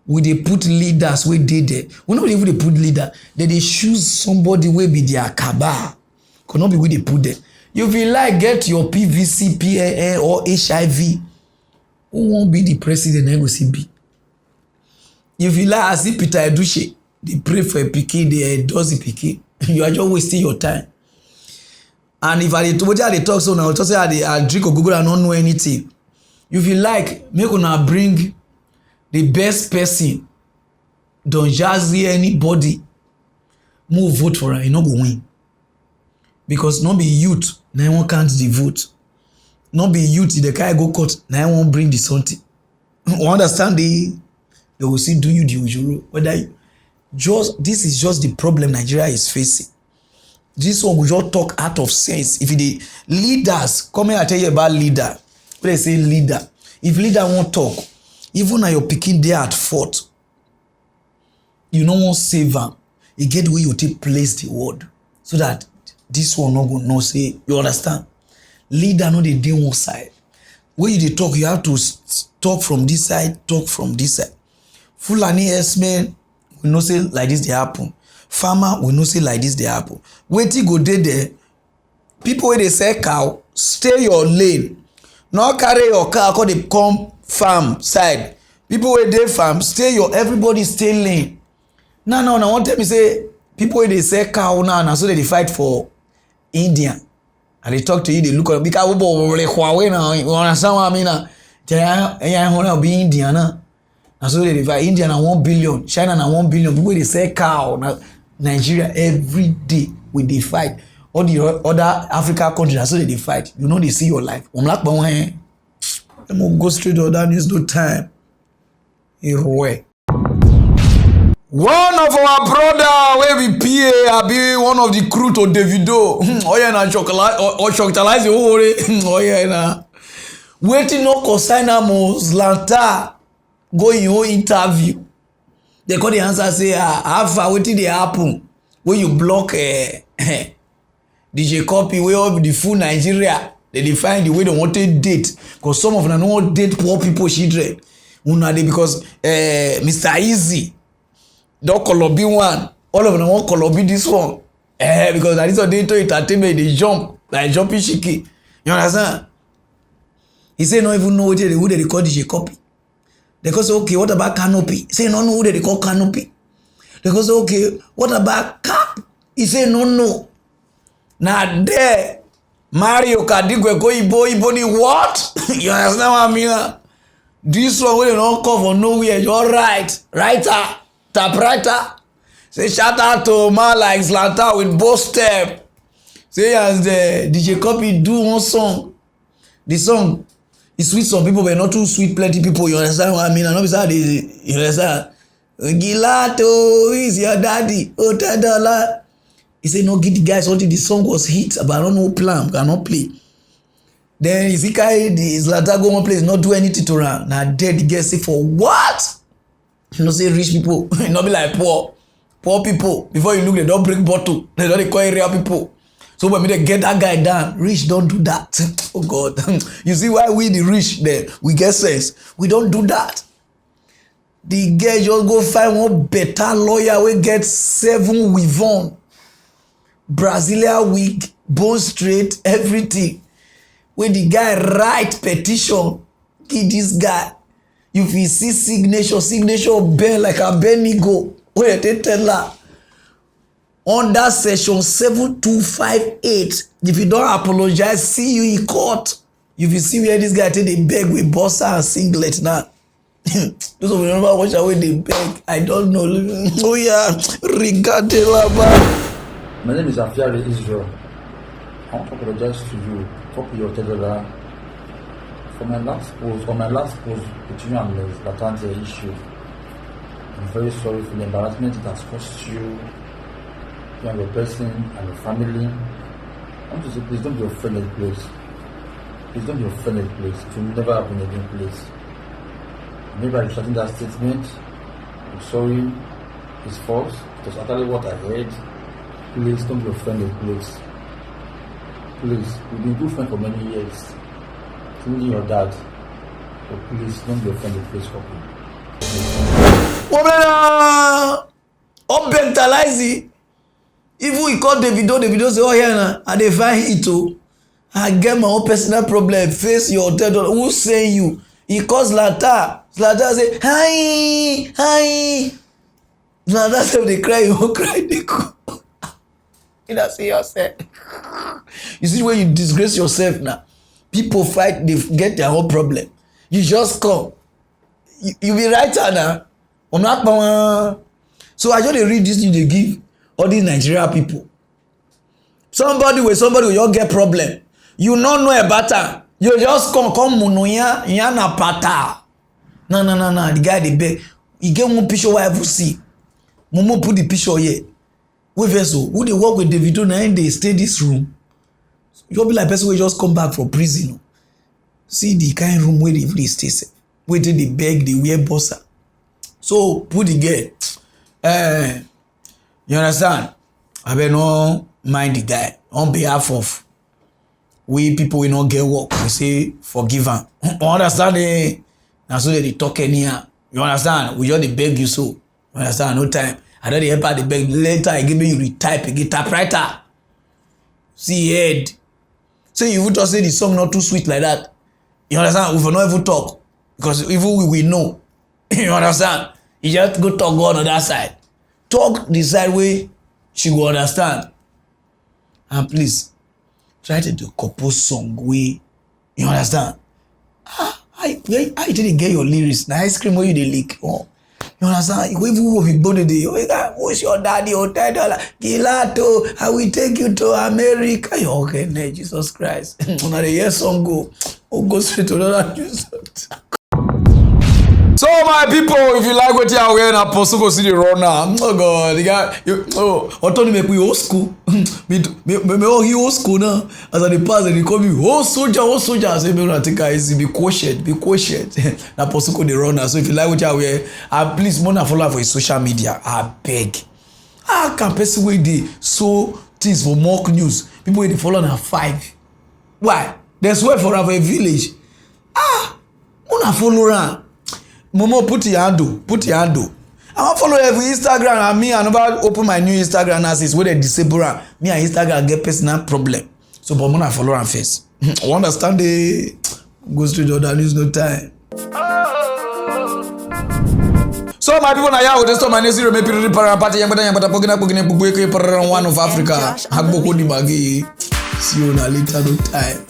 We they put leaders where they there. We not even they put leader. They choose somebody where be their cabal. Could not be where they put them. You feel like get your PVC, PAN or HIV. Who won't be the president? Then go see B. If you like, I see Peter Eduche. They pray for a pikin, they endorse the pikin. You are just wasting your time. And if I talk so now, I say I drink or Google and don't know anything. If you like, make una bring the best person. Don't just see anybody. Move vote for her, you not go win. Because not be youth, now one can't the vote. Not be youth, the guy go court, now one bring the something. You understand they will see do you the usual. Whether you, this is just the problem Nigeria is facing. This one we just talk out of sense. If the leaders, come here I tell you about leader. When they say leader, if leader won't talk, even at your picking there at fault, you no want save am. You get the way you take place the word. So that this one not go no say, you understand? Leader no dey dey one side. When you dey talk, you have to talk from this side, talk from this side. Fulani herdsmen, we know say like this dey happen. Farmer, we know say like this dey happen. Wetin go dey there? People wey dey sell cow, stay your lane. No carry your car come dey come farm side. People wey dey farm, stay your everybody stay lane. Now I wan tell me say people wey dey sell cow now na so they dey fight for India. And they talk to you, they look at you because we now. You understand what I mean? Now be India now. And so they fight India na 1 billion, China na 1 billion. People they sell cow. Now Nigeria every day we dey fight. All the other African countries, so they fight. You know they see your life. I'm like, I'm go straight to other news, no time. One of our brother wey be PA abi one of the crew to Davido. Oh yeah, na chocolate or chocolize the whole. Oh yeah, na. Waiting no consign am Zlanta go in your interview. They call the answer say how far wetin dey happen when you block DJ Copy wey all the full Nigeria. They define the way they want to date because some of them no want date poor people children. Una dey because Mr. Easy don Kolobi one, all of them want Kolobi this one. Because that is what they to entertainment they jump like jumping shiki. You understand? He say no even know who they call DJ Copy. They go say okay, what about Canopy? He say no know who they call Canopy. They go say okay, what about Cap? He say no. Now there Mario Kadigwe go Ibo ni what? You understand what I mean? This one wey they don't come from nowhere, you're right. Writer, typewriter. Say shout out to man like Zlanta with both step. Say as the DJ Copy do one song. The song is sweet some people, but not too sweet plenty people. You understand what I mean? I know how they, you understand? Gilato is your daddy. Oh, $10. He said, no, give the guys until the song was hit, but I don't know plan, cannot play. Then if he carry the Zlatan go one place, not do anything to run. Now dead the guy say for what? You know, say rich people, not be like poor people. Before you look, they don't break bottle. They don't call area people. So when they get that guy down, rich don't do that. Oh God. You see why we the rich there, we get sense. We don't do that. The guy just go find one better lawyer we get 7 weave-on. Brazilian wig, bone straight, everything. When the guy write petition, give this guy. If you see signature bend like a Benigo. Wait, they tell her. Under section 7258, if you don't apologize, see you in court. If you see where this guy take the beg with bossa and singlet now. Those of you remember watch away they beg. I don't know. Oh yeah, Rigatela. My name is Afiari Israel. I want to apologize to you, p.utchered, for my last post, between you and the Latantia issue. I'm very sorry for the embarrassment it has cost you and your person and your family. I want to say, please don't be offended, please. Please don't be offended, please. It will never happen again, please. Maybe I'm retracting that statement. I'm sorry. It's false. It was actually what I heard. Please don't be offended, please. Please, we've been good friends for many years. Including your dad. So please don't be offended, please, copy. Even we call Davido say, oh yeah, and they find it too. I get my own personal problem. Face your hotel. Who say you? He calls Zlatan. Zlatan say, hi. Zlatan say they cry, you won't cry, they go. You don't see yourself. You see when you disgrace yourself now. People fight, they get their own problem. You just come. You be writer now. I'm not. So I just read this thing they give all these Nigeria people. Somebody will just get problem. You don't know about that. You just come munoya yana pata. No. The guy they beg. He get one picture where I ever see. Momo put the picture here. We vessel. Who they work with Davido now and they stay this room. You'll be like person who just come back from prison. See the kind of room where they stay. Where they beg, they wear bossa. So put the girl. You understand? I better not mind the guy. On behalf of we people we not get work, we say forgive him. You understand? Now so they talk anyhow. You understand? We just beg you so. You understand? No time. I don't help out the beg. Later I give you retype again typewriter. See head. So you would just say the song not too sweet like that. You understand? We will not even talk. Because even we know. You understand? You just go talk God on that side. Talk the side way she will understand. And please, try to do compose song way. You understand? I didn't get your lyrics. Now ice cream where you they leak. Oh, You understand? If you go with body, who's your daddy? $10. Gilato, I will take you to America. Okay, no, Jesus Christ. When I hear song go straight to another news. So my people, if you like what you are wearing, Apostle go see the runner. Oh God, the guy, autonomy make we old school. Me old school now. As I the pass, they call me old soldier. I say, me not take it easy. Be cautious. Apostle go the runner. So if you like what you are wearing, please, mona follow for his social media. I beg. How can person wey dey so things for mock news? People wey dey follow na 5. Why? They swear for a village. Mona follow am. Momo, put your handle. I want follow every Instagram and me. I never open my new Instagram as is where they disable am. Me and Instagram get personal problem. So, but Mona follow am first. I understand the go straight to the news, no time. So my people, now we just my name is Pararan party. Pararan one of Africa. Hagboko di magi. See you later, no time.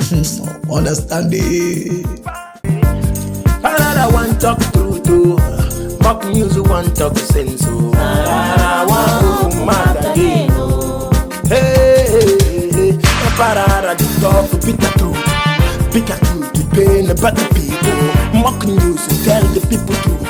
Understand it. Parara one talk true to mock news one talk sense. Parara one mad again. Hey, Parara the talk bitter truth, the pain about the people. Mock news tell the people to.